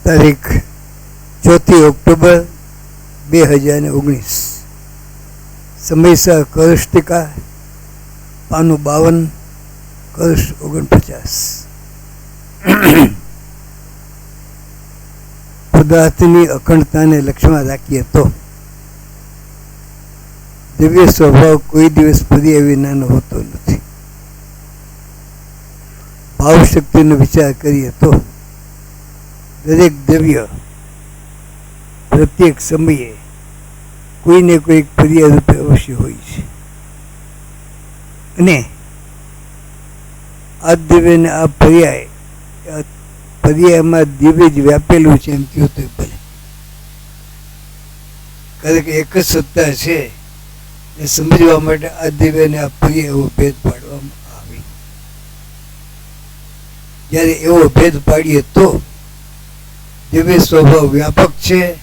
તારીખ 4 ઓક્ટોબર 2019. સમયસર કલશ ટીકા પાનું 52 કલશ 49. પદાર્થની અખંડતાને લક્ષ્યમાં રાખીએ તો દિવ્ય સ્વભાવ કોઈ દિવસ ફરી વિનાનો હોતો નથી. ભાવશક્તિનો વિચાર કરીએ તો દરેક દ્રવ્ય પ્રત્યેક સમયે કોઈને કોઈક પર્યાય રૂપે અવશ્ય હોય છે, અને આ દ્રવ્યને આ પર્યાયમાં દિવ્ય જ વ્યાપેલું છે એમ કહ્યું તો ભલે, કારણ કે એક જ સત્તા છે એ સમજવા માટે આ દિવ્યને આ પર્યાય એવો ભેદ પાડવામાં આવે. જ્યારે એવો ભેદ પાડીએ તો દિવ્ય સ્વભાવ વ્યાપક છે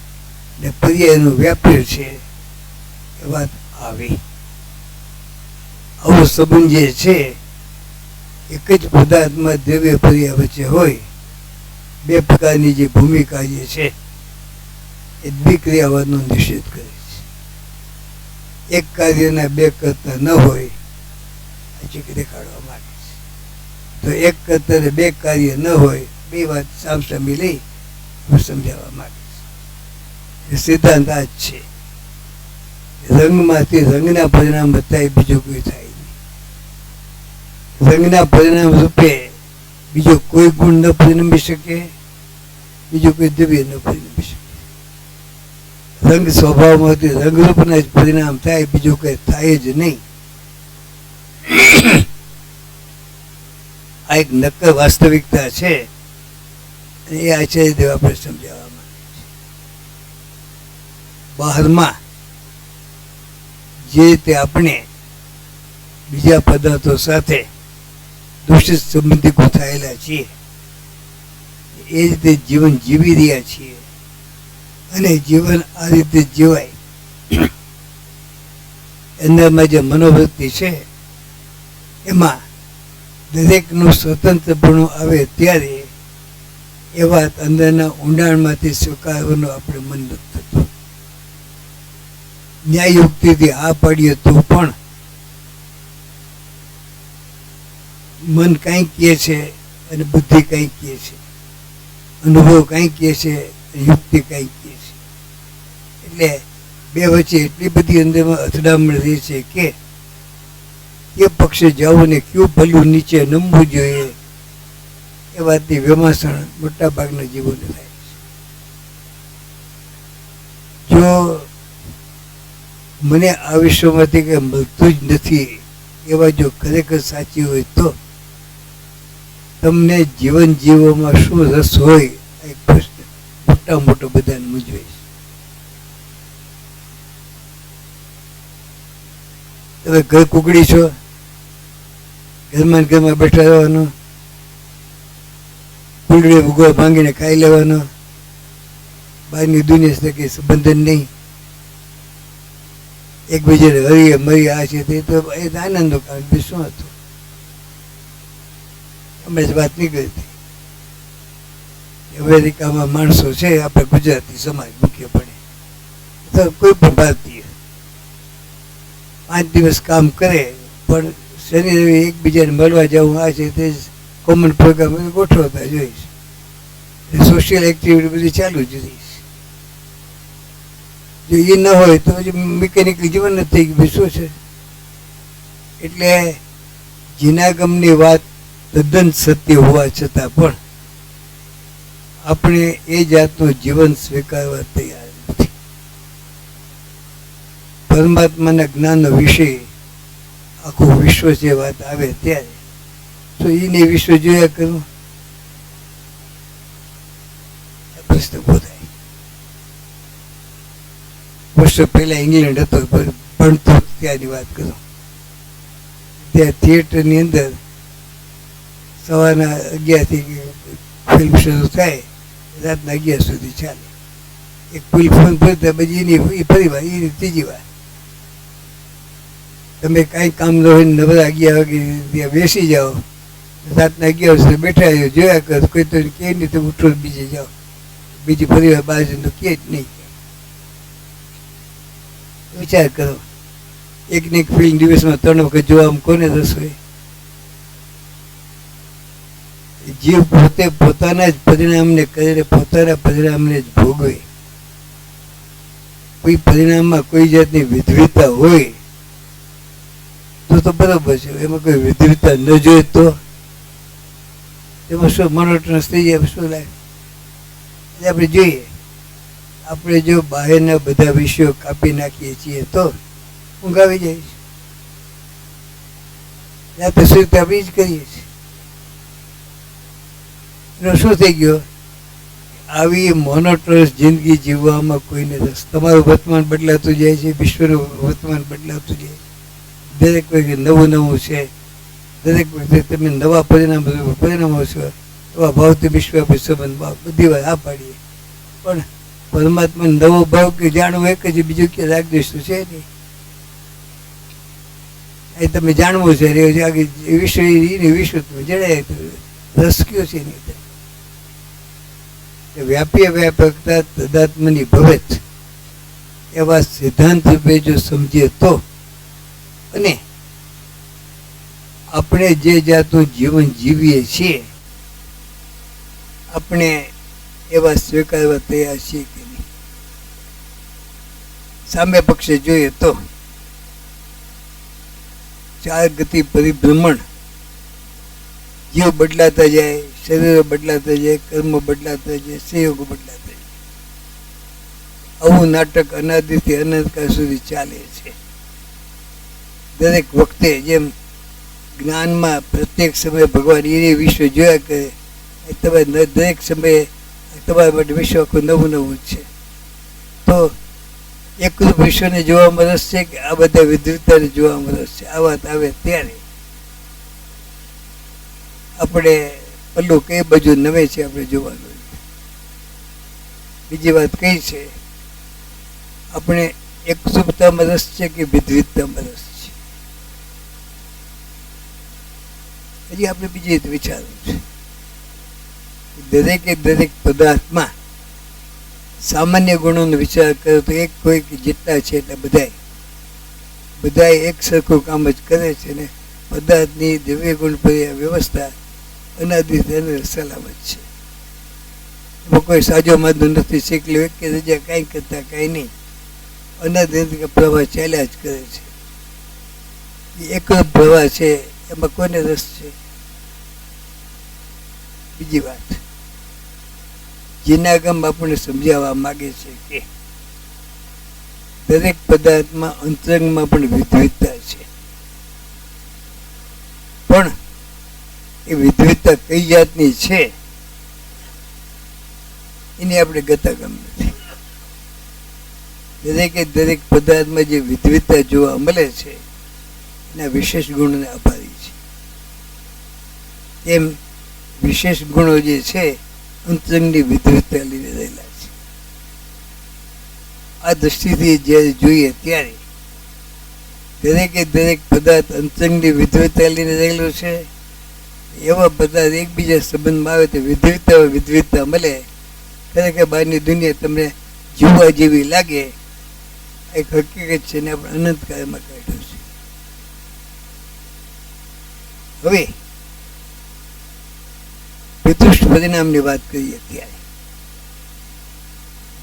ને પર્યાયનું વ્યાપ્ય છે એ વાત આવી. આવો સંબંધ જે છે એક જ પદાર્થમાં દ્રવ્ય પર્યાય વચ્ચે હોય, બે પ્રકારની જે ભૂમિકા જે છે એ દ્વિક્રિયાવાદનો નિષેધ કરે છે. એક કાર્યના બે કરતા ન હોય હજી દેખાડવા માંગે છે. તો એક કરતા બે કાર્ય ન હોય, બે વાત સામસામી લઈ સમજાવવા માંગે છે. સિદ્ધાંત આ જ છે. રંગમાંથી રંગના પરિણામ થાય, બીજું કોઈ થાય નહીં. રંગના પરિણામ રૂપે બીજો કોઈ ગુણ ન પરિણમી શકે, બીજું કોઈ દ્રવ્ય ન પરિણમી શકે. રંગ સ્વભાવમાંથી રંગરૂપના જ પરિણામ થાય, બીજું કઈ થાય જ નહીં. આ એક નક્કર વાસ્તવિકતા છે, અને એ આચાર્યદેવ આપણે સમજાવવા માંગે છે. બહારમાં જે રીતે આપણે બીજા પદાર્થો સાથે દૂષિત સંબંધિકો થયેલા છીએ, એ રીતે જીવન જીવી રહ્યા છીએ, અને જીવન આ રીતે જીવાય એનામાં જે મનોવૃત્તિ છે એમાં દરેકનું સ્વતંત્રપણું આવે ત્યારે એ વાત અંદરના ઊંડાણમાંથી સ્વીકારવાનું આપણે મન નથી થતું. ન્યાયયુક્તિથી આ પાડીએ તો પણ મન કંઈક કહે છે અને બુદ્ધિ કંઈક કહે છે, અનુભવ કંઈક કહે છે, યુક્તિ કંઈક કહે છે. એટલે બે વચ્ચે એટલી બધી અંદરમાં અથડામણ રહે છે કે એ પક્ષે જવું ને કયું ભલું નીચે નમવું જોઈએ એ વાતની વ્યમાસણ મોટા ભાગના જીવોને થાય છે. જો મને આ વિશ્વમાંથી કંઈ મળતું જ નથી એવા જો ખરેખર સાચી હોય તો તમને જીવન જીવવામાં શું રસ હોય, એક પ્રશ્ન મોટો બધાને મૂંઝવે છે. તમે ઘર કુકડી છો, ઘરમાં બેઠા રહેવાનું, કુંડળી ભૂગોળ માંગીને ખાઈ લેવાનો, બહારની દુનિયા સાથે કંઈ સંબંધન નહીં, એકબીજાને હરીએ મરી આ છે તે તો એ આનંદનો કારણ બી શું હતું. અમે જ વાત નીકળી હતી. અમેરિકામાં માણસો છે, આપણે ગુજરાતી સમાજ મુખ્યપણે, તો કોઈ પણ ભારતીય 5 દિવસ કામ કરે, પણ શનિ રવિ એકબીજાને મળવા જવું આ છે તે કોમન પ્રોગ્રામ ગોઠવતા જોઈશ. સોશિયલ એક્ટિવિટી બધી ચાલુ જ રહીશ. જો એ ન હોય તો પછી મિકેનિકલ જીવન જ થઈ ગયું શું છે. એટલે જીનાગમની વાત તદ્દન સત્ય હોવા છતાં પણ આપણે એ જાતનું જીવન સ્વીકારવા તૈયાર નથી. પરમાત્માના જ્ઞાનનો વિષય આખું વિશ્વ જે વાત આવે ત્યારે તો એને વિશ્વ જોયા કરું પ્રશ્ન ઉભો થાય. વર્ષો પહેલા ઇંગ્લેન્ડ હતો, ભણતો ત્યાંની વાત કરું. ત્યાં થિયેટરની અંદર સવારના 11થી ફિલ્મ શરૂ થાય, રાતના 11 સુધી ચાલે. એક ફિલ્મ ફરતા પછી એની ફરી વાર, એની ત્રીજી વાર. તમે કાંઈ કામ ન હોય નવરા 11 વાગે ત્યાં બેસી જાઓ, રાતના 11 સુધી બેઠા જોયા કરો, કોઈ તો કે નહીં તો ઉઠો બીજે જાઓ. બીજી પરિવાર બાજુ તો કે જ નહીં. વિચાર કરો, એકને એક ફિલ્મ દિવસમાં 3 વખત જોવામાં કોને રસ હોય? જીવ પોતે પોતાના જ પરિણામને કરે, પોતાના પરિણામને જ ભોગવે. કોઈ પરિણામમાં કોઈ જાતની વિધવિધતા હોય તો બરોબર છે. એમાં કોઈ વિધવિધતા ન જોઈએ તો એમાં શું મોનોટોનસ થઈ જાય? શું લાગે? આપણે જોઈએ, આપણે જો બહારના બધા વિષયો કાપી નાખીએ છીએ તો ઊંઘ આવી જાય છે. ત્યાં તો શું આપણે જ કરીએ છીએ. એનો શું થઈ ગયો? આવી મોનોટોનસ જિંદગી જીવવામાં કોઈને રસ. તમારું વર્તમાન બદલાતું જાય છે, વિશ્વનું વર્તમાન બદલાતું જાય છે. દરેક વ્યક્તિ નવું નવું છે. દરેક વ્યક્તિ તમે નવા પરિણામો છો. એવા ભાવથી વિશ્વ સંબંધ ભાવ બધી વાર આ પાડીએ, પણ પરમાત્મા નવો ભાવ કે જાણવું એક જ, બીજું કે રાગદ્વેષ છે નહીં. એ તમે જાણવું છે વિશ્વ તમે જણાય રસ કયો છે નહીં. વ્યાપી વ્યાપકતા તદાત્મની ભવેત એવા સિદ્ધાંત રૂપે જો સમજીએ તો, અને આપણે જે જાતનું જીવન જીવીએ છીએ આપણે એવા સ્વીકારવા તૈયાર છીએ કે નહીં? સામે પક્ષે જોઈએ તો 4 ગતિ પરિભ્રમણ, જીવ બદલાતા જાય, શરીરો બદલાતા જાય, કર્મ બદલાતા જાય, સંયોગો બદલાતા જાય. આવું નાટક અનાદિથી અનંતકાળ સુધી ચાલે છે. દરેક વખતે જેમ જ્ઞાનમાં પ્રત્યેક સમયે ભગવાન એ વિશ્વ જોયા કરે, તમારે દરેક સમયે તમારા માટે વિશ્વ આખું નવું નવું જ છે. તો એકરૂપ વિશ્વને જોવામાં રસ છે કે આ બધા વિદ્વતાને જોવામાં રસ છે? આ વાત આવે ત્યારે આપણે પલ્લું કઈ બાજુ નવે છે આપણે જોવાનું. બીજી વાત કઈ છે? આપણે એકરૂપતામાં રસ છે કે વિદ્વિધતામાં રસ છે? હજી આપણે બીજી રીતે વિચારવું છે. દરેકે દરેક પદાર્થમાં સામાન્ય ગુણોનો વિચાર કરો તો એક કોઈ જેટલા છે એટલે બધા એક સરખું કામ જ કરે છે ને પદાર્થની દિવ્ય ગુણ વ્યવસ્થા અનાદિથી સલામત છે. એમાં કોઈ સાજો માદો નથી, શીખલ્યું કે રજા કાંઈ કરતા કાંઈ નહીં, અનાદિ પ્રવાહ ચાલ્યા જ કરે છે. એ એક પ્રવાહ છે, એમાં કોને રસ છે? બીજી વાત, જીનાગમ આપણને સમજાવવા માંગે છે કે દરેક પદાર્થમાં અંતરંગમાં પણ વિદ્વિધતા છે, પણ એ વિદ્વિધતા કઈ જાતની છે એની આપણે ગતાગમ નથી. દરેકે દરેક પદાર્થમાં જે વિદ્વિધતા જોવા મળે છે એના વિશેષ ગુણોને આભારી છે. એમ વિશેષ ગુણો જે છે અંતરંગની વિદ્વિધતા લઈને રહેલા છે. આ દ્રષ્ટિથી જ્યારે જોઈએ ત્યારે દરેકે દરેક પદાર્થ અંતરંગની વિદ્વિધતા લઈને રહેલો છે. એવા પદાર્થ એકબીજા સંબંધમાં આવે તો વિદ્વિધતા મળે. ખરેખર બહારની દુનિયા તમને જીવવા જેવી લાગે, એક હકીકત છે ને આપણે અનંતકાળમાં કાઢ્યું છે. હવે વિદુષ્ટ પરિણામની વાત કરીએ ત્યારે,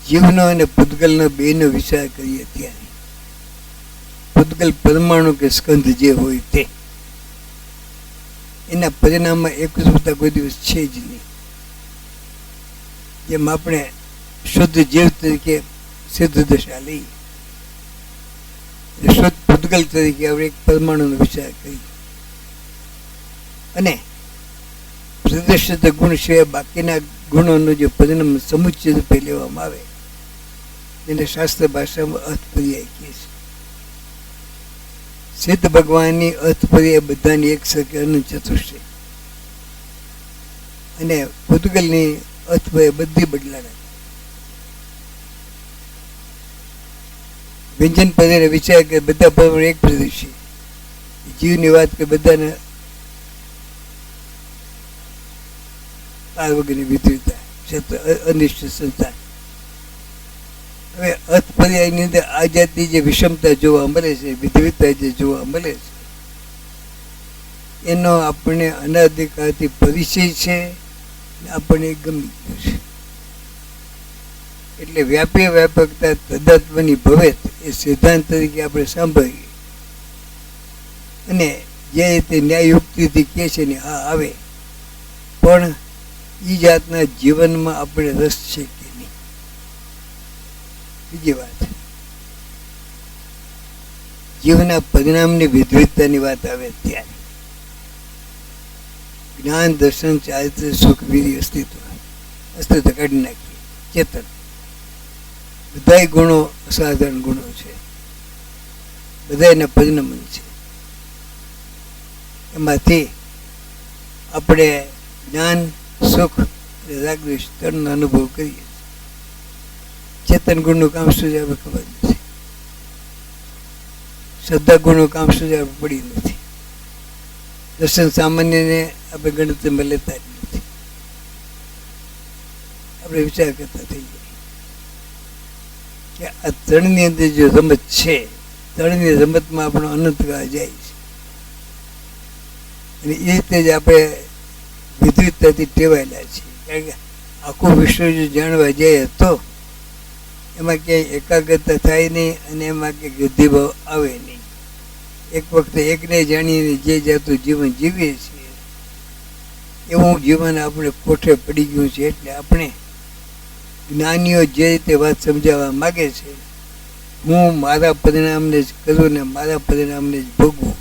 જીવનો અને પૂતગલનો બેનો વિચાર કરીએ ત્યારે, પૂતગલ પરમાણુ કે સ્કંધ જે હોય તે, એના પરિણામમાં એકરૂપતા કોઈ દિવસ છે જ નહીં. જેમ આપણે શુદ્ધ જીવ તરીકે સિદ્ધ દશા લઈએ, શુદ્ધ પૂતગલ તરીકે આપણે એક પરમાણુનો વિચાર કરીએ, અને પ્રદર્શિત ગુણ સિવાય બાકીના ગુણોનો જે પરિણામ સમુચ્ચય રૂપે લેવામાં આવે એને શાસ્ત્ર ભાષામાં અર્થપર્યાય કહે છે. સિદ્ધ ભગવાનની અર્થપર્યાય બધાની એક સરખી અનંત ચતુષ્ટય, અને પૂતગલની અર્થપર્યાય બધી બદલાના. વ્યંજન પર્યાય વિચાર કે બધા પરમાણુ એક પ્રદેશ છે. જીવની વાત કે બધાને વગરની વિદ્વિધતા, અનિષ્ટ સંતાન. હવે અર્થ પર્યાયની અંદર આ જાતની જે વિષમતા જોવા મળે છે, વિધવિધતા જે જોવા મળે છે, એનો આપણને અનાધિકારથી પરિચય છે, આપણને ગમી ગયું છે. એટલે વ્યાપી વ્યાપકતા તદાત્મની ભવેત એ સિદ્ધાંત તરીકે આપણે સાંભળીએ અને જે રીતે ન્યાયયુક્તિથી કહે છે ને હા આવે, પણ એ જાતના જીવનમાં આપણે રસ છે કે નહીં. બીજી વાત, જીવના પરિણામની વિધવિધતાની વાત આવે ત્યારે જ્ઞાન, દર્શન, ચારિત્ર, સુખ, વીર્ય, અસ્તિત્વ કાઢી નાખીએ. ચેતન બધા ગુણો અસાધારણ ગુણો છે, બધા એના પરિણમન છે. એમાંથી આપણે જ્ઞાન, સુખ, રાગદ્વેષ ત્રણનો અનુભવ કરીએ. ચેતન ગુણનું કામ શું છે આપણે ખબર નથી. શ્રદ્ધા ગુણનું કામ શું છે આપણે પડી નથી. દર્શન સામાન્યને આપણે ગણતરીમાં લેતા જ નથી. આપણે વિચાર કરતા થઈ જાય કે આ ત્રણની અંદર જે રમત છે, ત્રણની રમતમાં આપણો અનંતકાળ જાય છે. અને એ રીતે જ આપણે વિધવિધતાથી ટેવાયેલા છીએ. કારણ કે આખું વિશ્વ જો જાણવા જઈએ તો એમાં ક્યાંય એકાગ્રતા થાય નહીં અને એમાં ક્યાંય ગતિભાવ આવે નહીં. એક વખતે એકને જાણીને જે જાતું જીવન જીવીએ છીએ એવું જીવન આપણે કોઠે પડી ગયું છે. એટલે આપણે જ્ઞાનીઓ જે રીતે વાત સમજાવવા માગે છે, હું મારા પરિણામને જ કરું ને મારા પરિણામને જ ભોગવું,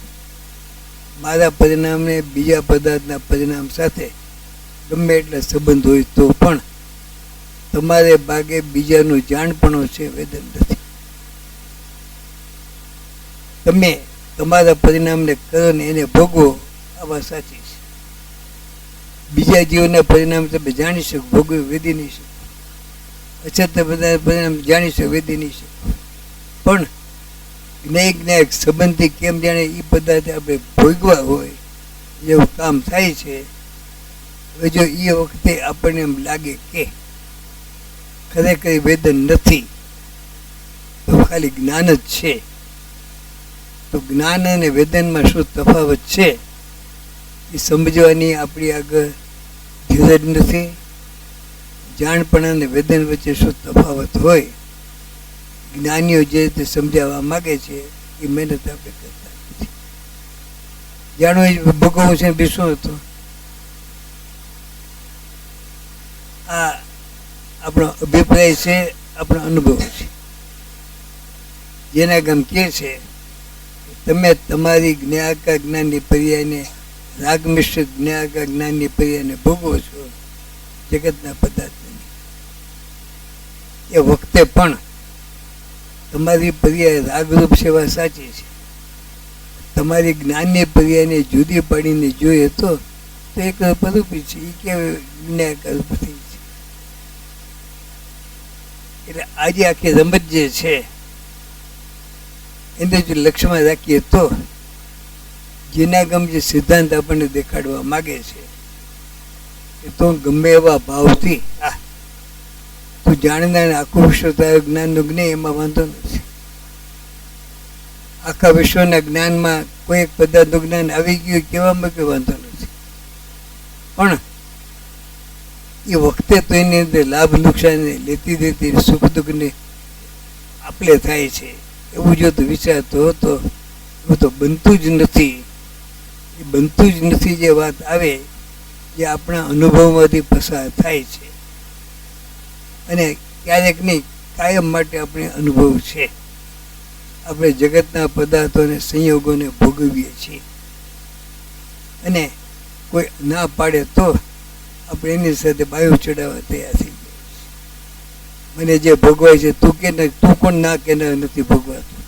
મારા પરિણામને બીજા પદાર્થના પરિણામ સાથે ગમે એટલા સંબંધ હોય તો પણ તમારે ભાગે બીજાનું જાણપણો છે, વેદન નથી. તમે તમારા પરિણામને કરો ને એને ભોગવો, આ વાત સાચી છે. બીજા જીવનના પરિણામ તમે જાણી શકો, ભોગવી વેદી નહીં શકો. અછત બધા પરિણામ જાણી શકો, વેદી નહીં શકો. પણ જ્ઞાયક સંબંધી કેમ જાણે એ પદાર્થ આપણે ભોગવા હોય જેવું કામ થાય છે. હવે જો એ વખતે આપણને એમ લાગે કે ખરેખર વેદન નથી, તો ખાલી જ્ઞાન જ છે, તો જ્ઞાન અને વેદનમાં શું તફાવત છે એ સમજવાની આપણી આગળ ધીરજ નથી. જાણપણ અને વેદન વચ્ચે શું તફાવત હોય, જ્ઞાનીઓ જે રીતે સમજાવવા માગે છે એ મહેનત આપણે કરતા નથી. જાણવું ભોગવવું છે બી શું હતું, આ આપણો અભિપ્રાય છે, આપણો અનુભવ છે. જેના ગમ કે છે તમે તમારી જ્ઞાયકા જ્ઞાનની પર્યાયને, રાગ મિશ્રિત જ્ઞાયકા જ્ઞાનની પર્યાયને ભોગવો છો, જગતના પદાર્થની. એ વખતે પણ તમારી પર્યાય રાગરૂપ સેવા સાચી છે. તમારી જ્ઞાનની પર્યાયને જુદી પાડીને જોઈએ તો એક રૂપી છે, એ કેવી જ્ઞાયકા રૂપ થઈ છે. એટલે આજે આખી રમત જે છે એને જો લક્ષ્યમાં રાખીએ તો જેના ગમ જે સિદ્ધાંત આપણને દેખાડવા માગે છે એ તો ગમે એવા ભાવથી તું જાણનાર આખું વિશ્વ તારું જ્ઞાનનું જ્ઞાન, એમાં વાંધો નથી. આખા વિશ્વના જ્ઞાનમાં કોઈ એક પદાર્થનું જ્ઞાન આવી ગયું કહેવામાં કોઈ વાંધો નથી. પણ એ વખતે તો એની અંદર લાભ નુકસાન લેતી દેતી સુખ દુઃખને આપણે થાય છે એવું જો તો વિચારતો હતો, એવું તો બનતું જ નથી. એ બનતું જ નથી જે વાત આવે જે આપણા અનુભવમાંથી પસાર થાય છે અને ક્યારેક નહીં કાયમ માટે આપણે અનુભવ છે. આપણે જગતના પદાર્થો અને સંયોગોને ભોગવીએ છીએ અને કોઈ ના પાડે તો આપણે એની સાથે બાયું ચડાવવા તૈયાર થઈ જાય. મને જે ભોગવાય છે તું કે તું કોણ ના કેનાર નથી ભોગવાતું.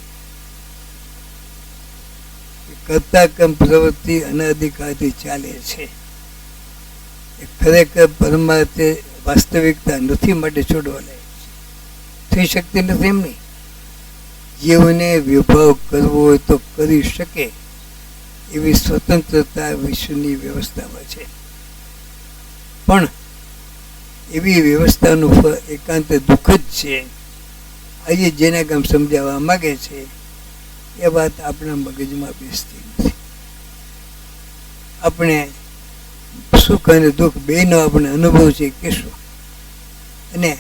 કરતા કમ પ્રવૃત્તિ અનાધિકારથી ચાલે છે. એ ખરેખર પરમાર્થે વાસ્તવિકતા નથી માટે છોડવા લાગે છે. થઈ શકતી નથી એમ નહીં. જીવને વિભાવ કરવો હોય તો કરી શકે એવી સ્વતંત્રતા વિશ્વની વ્યવસ્થામાં છે. પણ એવી વ્યવસ્થાનું ફળ એકાંત દુઃખ જ છે. આજે જેના કામ સમજાવવા માગે છે એ વાત આપણા મગજમાં બેસતી નથી. આપણે સુખ અને દુઃખ બેનો આપણે અનુભવ છે કે શું? અને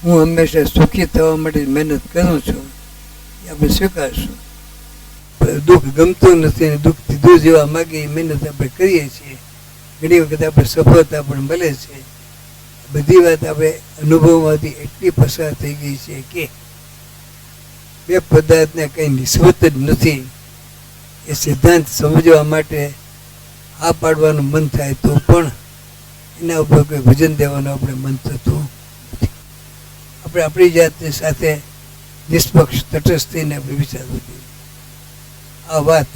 હું હંમેશા સુખી થવા માટે મહેનત કરું છું એ આપણે સ્વીકારશું. દુઃખ ગમતું નથી અને દુઃખથી દૂર જવા માગે એ મહેનત આપણે કરીએ છીએ. ઘણી વખત આપણે સફળતા પણ મળે છે. બધી વાત આપણે અનુભવમાંથી એટલી પસાર થઈ ગઈ છે કે બે પદાર્થને કંઈ નિસ્બત જ નથી એ સિદ્ધાંત સમજવા માટે આ પાડવાનું મન થાય તો પણ એના ઉપર કોઈ વજન દેવાનું આપણે મન થતું નથી. આપણે આપણી જાતની સાથે નિષ્પક્ષ તટસ્થ થઈને આપણે વિચારવું જોઈએ. આ વાત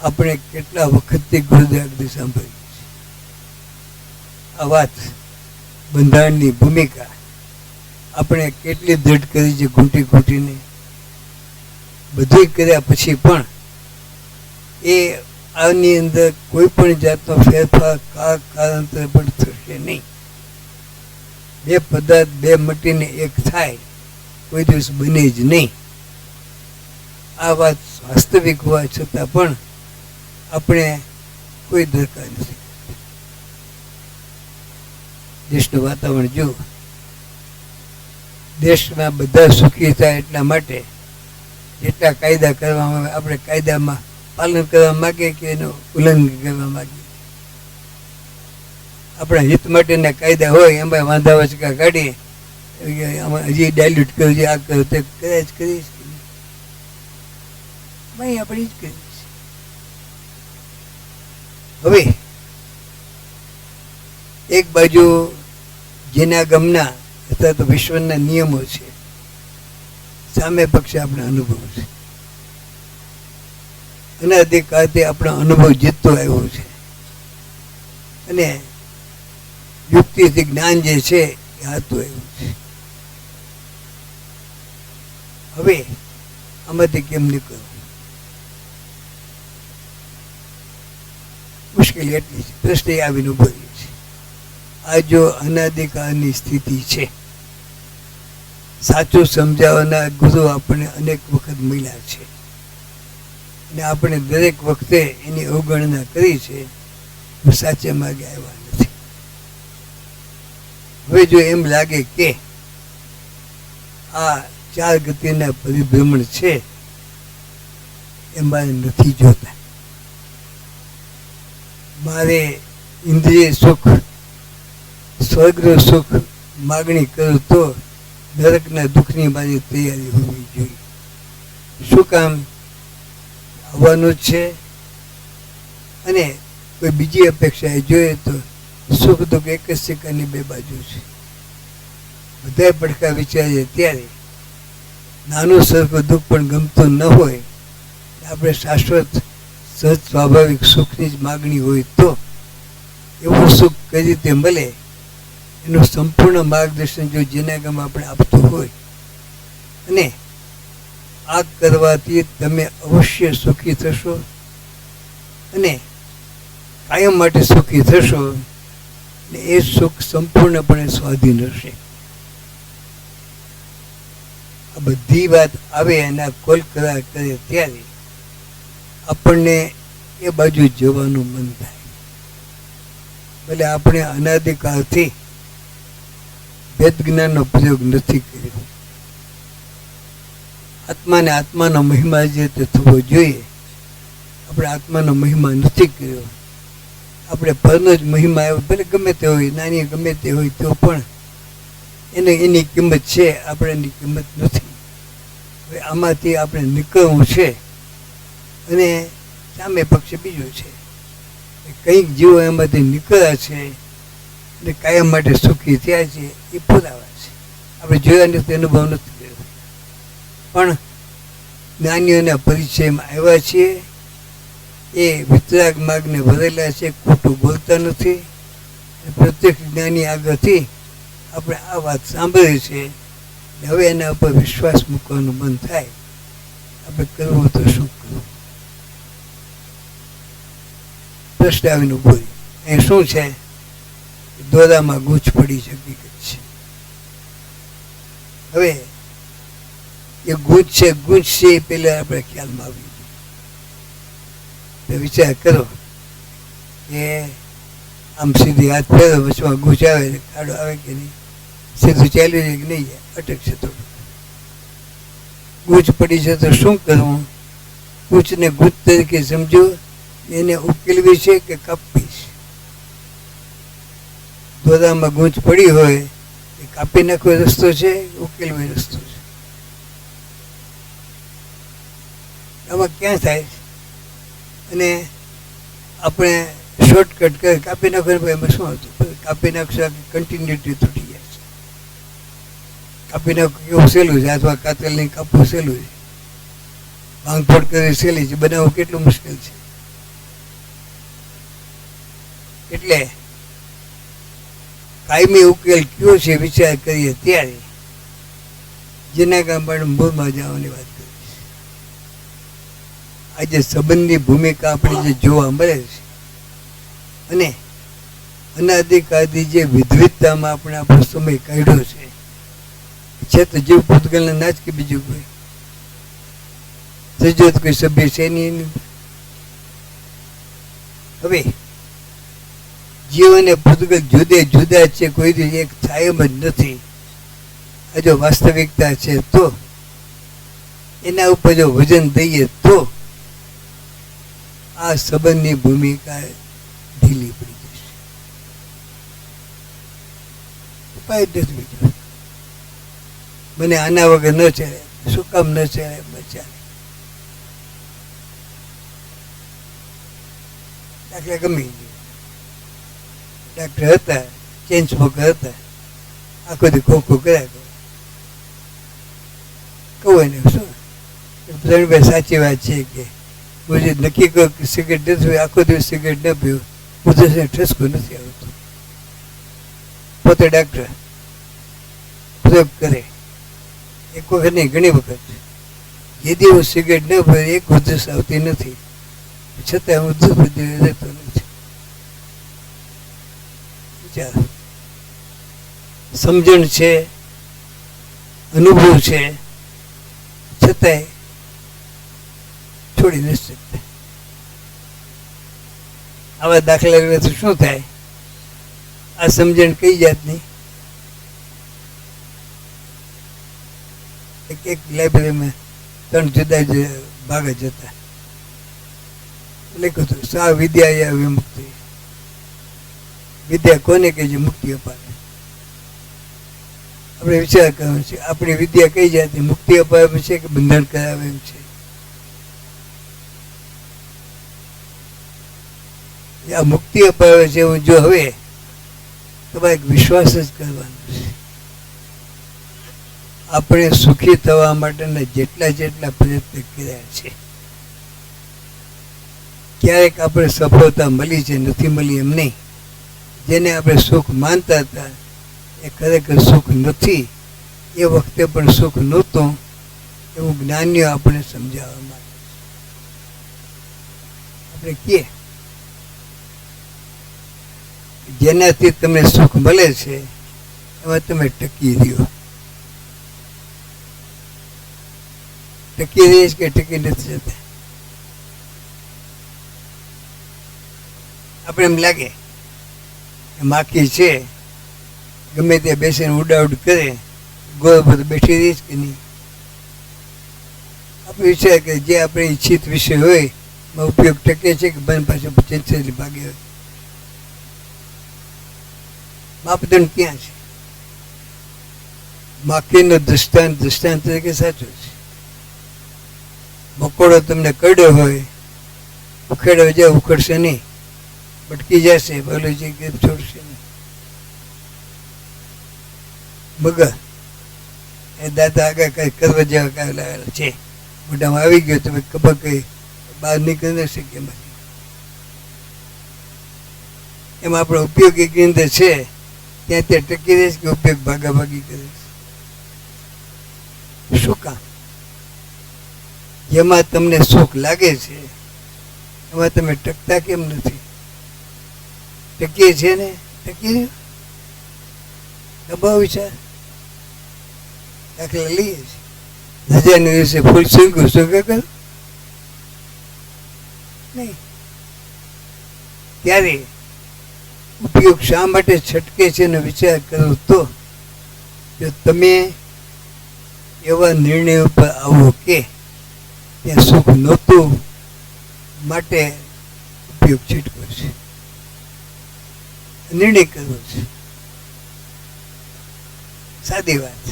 આપણે કેટલા વખતથી ગુરુદેવથી સાંભળી છે. આ વાત બંધારણની ભૂમિકા આપણે કેટલી દૃઢ કરી છે, ઘૂંટી ઘૂંટીને. બધું કર્યા પછી પણ એ આની અંદર કોઈ પણ જાતનો ફેરફાર કારણોસર પણ થશે નહીં. બે પદાર્થ બે મટીને એક થાય કોઈ દિવસ બને જ નહીં. આ વાત વાસ્તવિક હોવા છતાં પણ આપણે કોઈ દરકાર નથી. દેશનું વાતાવરણ જુઓ. દેશમાં બધા સુખી થાય એટલા માટે જેટલા કાયદા કરવામાં આવે આપણે કાયદામાં પાલન કરવા માગીએ કે એનું ઉલ્લંઘન કરવા માગીએ. આપણા હિત માટેના કાયદા હોય એમાં વાંધા વચકા કાઢીએ, હજી ડાયલ્યુટ કર્યું છે, આ કર્યું તે કદાચ કરીશ કે નહીં, આપણે જ કરીશ. હવે એક બાજુ જેના ગમના અથવા તો વિશ્વના નિયમો છે, સામે પક્ષે આપણા અનુભવ છે. અનાદિકાળથી આપણો અનુભવ જીતતો આવ્યો છે અને યુક્તિથી જ્ઞાન જે છે એ હાથું આવ્યું છે. હવે આમાંથી કેમ નીકળવું? મુશ્કેલી એટલી છે. પ્રશ્ન આવીને ઉભો રહ્યો છે. આ જો અનાદિકાળની સ્થિતિ છે, સાચું સમજાવવાના ગુરુ આપણને અનેક વખત મળ્યા છે અને આપણે દરેક વખતે એની અવગણના કરી છે, સાચે માર્ગે આવ્યા નથી. હવે જો એમ લાગે કે આ ચાર ગતિના પરિભ્રમણ છે એ મારે નથી જોતા, મારે ઇન્દ્રિય સુખ સ્વર્ગનું સુખ માગણી કરું તો નરકના દુઃખની મારી તૈયારી હોવી જોઈએ. શું કામ? આવવાનું છે અને કોઈ બીજી અપેક્ષા જોઈએ તો સુખ દુઃખ એક જ સિક્કાની બે બાજુ છે. બધા પડખા વિચારીએ ત્યારે નાનું સરખું દુઃખ પણ ગમતું ન હોય, આપણે શાશ્વત સહજ સ્વાભાવિક સુખની જ માગણી હોય તો એવું સુખ કઈ રીતે મળે એનું સંપૂર્ણ માર્ગદર્શન જો જેના ગામ આપણે આપતું હોય અને આ કરવાથી તમે અવશ્ય સુખી થશો અને કાયમ માટે સુખી થશો અને એ સુખ સંપૂર્ણપણે સ્વાધીન હશે. આ બધી વાત આવે અને કોલ કરાર કરે ત્યારે આપણને એ બાજુ જવાનું મન થાય. ભલે આપણે અનાદિકાળથી વેદ જ્ઞાનનો પ્રયોગ નથી કર્યો, આત્માને આત્માનો મહિમા જે તે થવો જોઈએ, આપણે આત્માનો મહિમા નથી કર્યો. આપણે પરનો જ મહિમા આવ્યો, ભલે ગમે તે હોય, નાની ગમે તે હોય તો પણ એની કિંમત છે, આપણે એની કિંમત નથી. હવે આમાંથી આપણે નીકળવું છે અને સામે પક્ષે બીજું છે. કંઈક જીવો એમાંથી નીકળ્યા છે અને કાયમ માટે સુખી થયા છે એ પુરાવા છે. આપણે જોયા નથી, અનુભવ નથી કર્યો, પણ જ્ઞાનીઓના પરિચયમાં આવ્યા છીએ. એ વિતરાગ માર્ગને ભરેલા છે, ખોટું બોલતા નથી. પ્રત્યેક જ્ઞાની આગળથી આપણે આ વાત સાંભળી છે. હવે એના ઉપર વિશ્વાસ મૂકવાનું મન થાય. આપણે કરવું તો શું કરવું? પ્રશ્ન આવીને ઉભો અહીં શું છે? દોરામાં ગૂંચ પડી શકી છે. હવે એ ગૂંચ છે એ પેલા આપણે ખ્યાલમાં આવી ગયું. વિચાર કરો કે આમ સીધી હાથ ફેરો, વચમાં ગૂંચ આવે, ખાડો આવે કે નહીં, સીધું ચાલ્યું છે કે નહીં, અટકશે થોડું. ગૂંચ પડી છે તો શું કરવું? ગૂંચને ગૂંચ તરીકે સમજો, એને ઉકેલવી છે કે કાપવી છે? દોરામાં ગૂંચ પડી હોય એ કાપી નાખવો રસ્તો છે, ઉકેલવો રસ્તો છે? આમાં ક્યાં થાય? અને આપણે શોર્ટકટ કરે કાપી નાખો, એમાં શું હતું? કાપી નાખશો કન્ટિન્યુટી તૂટી જાય છે. કાપી નાખવું કેવું સહેલું છે, અથવા કાતલની કાપવું સહેલું છે, ભાંગફોડ કરવી સહેલી છે, બનાવવું કેટલું મુશ્કેલ છે. એટલે કાયમી ઉકેલ કયો છે વિચાર કરીએ ત્યારે જેના કારણે મૂળમાં જવાની વાત કરી છે. આજે સંબંધની ભૂમિકા આપણે જે જોવા મળે છે, અને અનાદિકાળથી જે વિધવિધતામાં આપણે આપણો સમય કાઢ્યો છે તો જીવ પૂતગલને નાચ કે બીજું કોઈ સજોત કોઈ સભ્ય છે નહીં. હવે જીવ અને પૂતગલ જુદે જુદા છે, કોઈ એક કાયમ જ નથી. આ જો વાસ્તવિકતા છે તો એના ઉપર જો વજન દઈએ તો આ સંબંધની ભૂમિકા ઢીલી પડી જશે. ઉપાય નથી બીજો. મને આના વગર ન ચાલે, શું કામ ન ચાલે? ચાલે. દાખલા ગમી ડાક્ટર હતા, ચેન સ્મોકર હતા, આખો દી ખોખું કર્યા કરે. કહું એને શું પ્રવીણભાઈ સાચી વાત છે કે હું જે નક્કી કહું કે સિગરેટ નથી, આખો દિવસ સિગરેટ ન પીવું, ઉધરસને ઠસકું નથી આવતું. પોતે ડાક્ટર પ્રયોગ કરે, એક વખત નહીં ઘણી વખત, જેથી હું સિગરેટ ન પીવું એક ઉધરસ આવતી નથી, છતાં હું ઉધરસ બધી રહેતો નથી. સમજણ છે, અનુભવ છે, છતાંય છોડી નથી શકતા. આવા દાખલા શું થાય? આ સમજણ કઈ જાતની? એક લાઇબ્રેરીમાં 3 જુદા ભાગ જ હતા. લખ્યું હતું સા વિદ્યા વિમુક્તિ. વિદ્યા કોને કે જે મુક્તિ અપાવે? આપણે વિચાર કરવાનો છે, આપણી વિદ્યા કઈ જાતની? મુક્તિ અપાવે છે કે બંધન કરાવે એમ છે? આ મુક્તિ અપાવે છે. હું જો હવે તમારે વિશ્વાસ જ કરવાનો છે. આપણે સુખી થવા માટેના જેટલા પ્રયત્ન કર્યા છે, ક્યારેક આપણે સફળતા મળી છે, નથી મળી એમ નહીં. જેને આપણે સુખ માનતા હતા એ ખરેખર સુખ નથી. એ વખતે પણ સુખ નહોતું એવું જ્ઞાનીઓ આપણે સમજાવવા માટે આપણે કહીએ જેનાથી તમને સુખ મળે છે એમાં તમે ટકી રહ્યો. ટકી રહીશ કે ટકી નથી જતા? આપણે એમ લાગે માખી છે, ગમે ત્યાં બેસીને ઉડાઉડ કરે, ગોળ પર બેઠી રહીશ કે નહીં? આપણે વિચાર કે જે આપણે ઈચ્છિત વિષય હોય એમાં ઉપયોગ ટકે છે કે બંધ પાછું ચેન્જ ભાગે હોય? માપદંડ ક્યાં છે? માખીનો દૃષ્ટાંત તરીકે સાચો છે. મકોડો તમને કરડ્યો હોય, ઉખેડો જાય, ઉખડશે નહીં, ભટકી જશે, બોલું છે કે છોડશે નહીં. મગર એ દાદા આગળ કઈ કરવા જેવા કાઢેલા છે, મોઢામાં આવી ગયો તમે ખબર કઈ બહાર નીકળી ન શકે. એમાં આપણો ઉપયોગી કેન્દ્ર છે, ત્યાં ત્યાં ટકી રહીશ કે ઉપયોગ ભાગાભાગી કરીશ? શું કામ? જેમાં તમને સુખ લાગે છે એમાં તમે ટકતા કેમ નથી? ટકીએ છે ને, ટકી દબાવ વિચાર દાખલા લઈએ છીએ રજાના દિવસે ફૂલ સૂક્યું કર નહીં. ત્યારે ઉપયોગ શા માટે છટકે છે એનો વિચાર કરો તો જો તમે એવા નિર્ણયો પર આવો કે ત્યાં સુખ નહોતું માટે ઉપયોગ છટકો છે, નિર્ણય કરવો છે. સાદી વાત.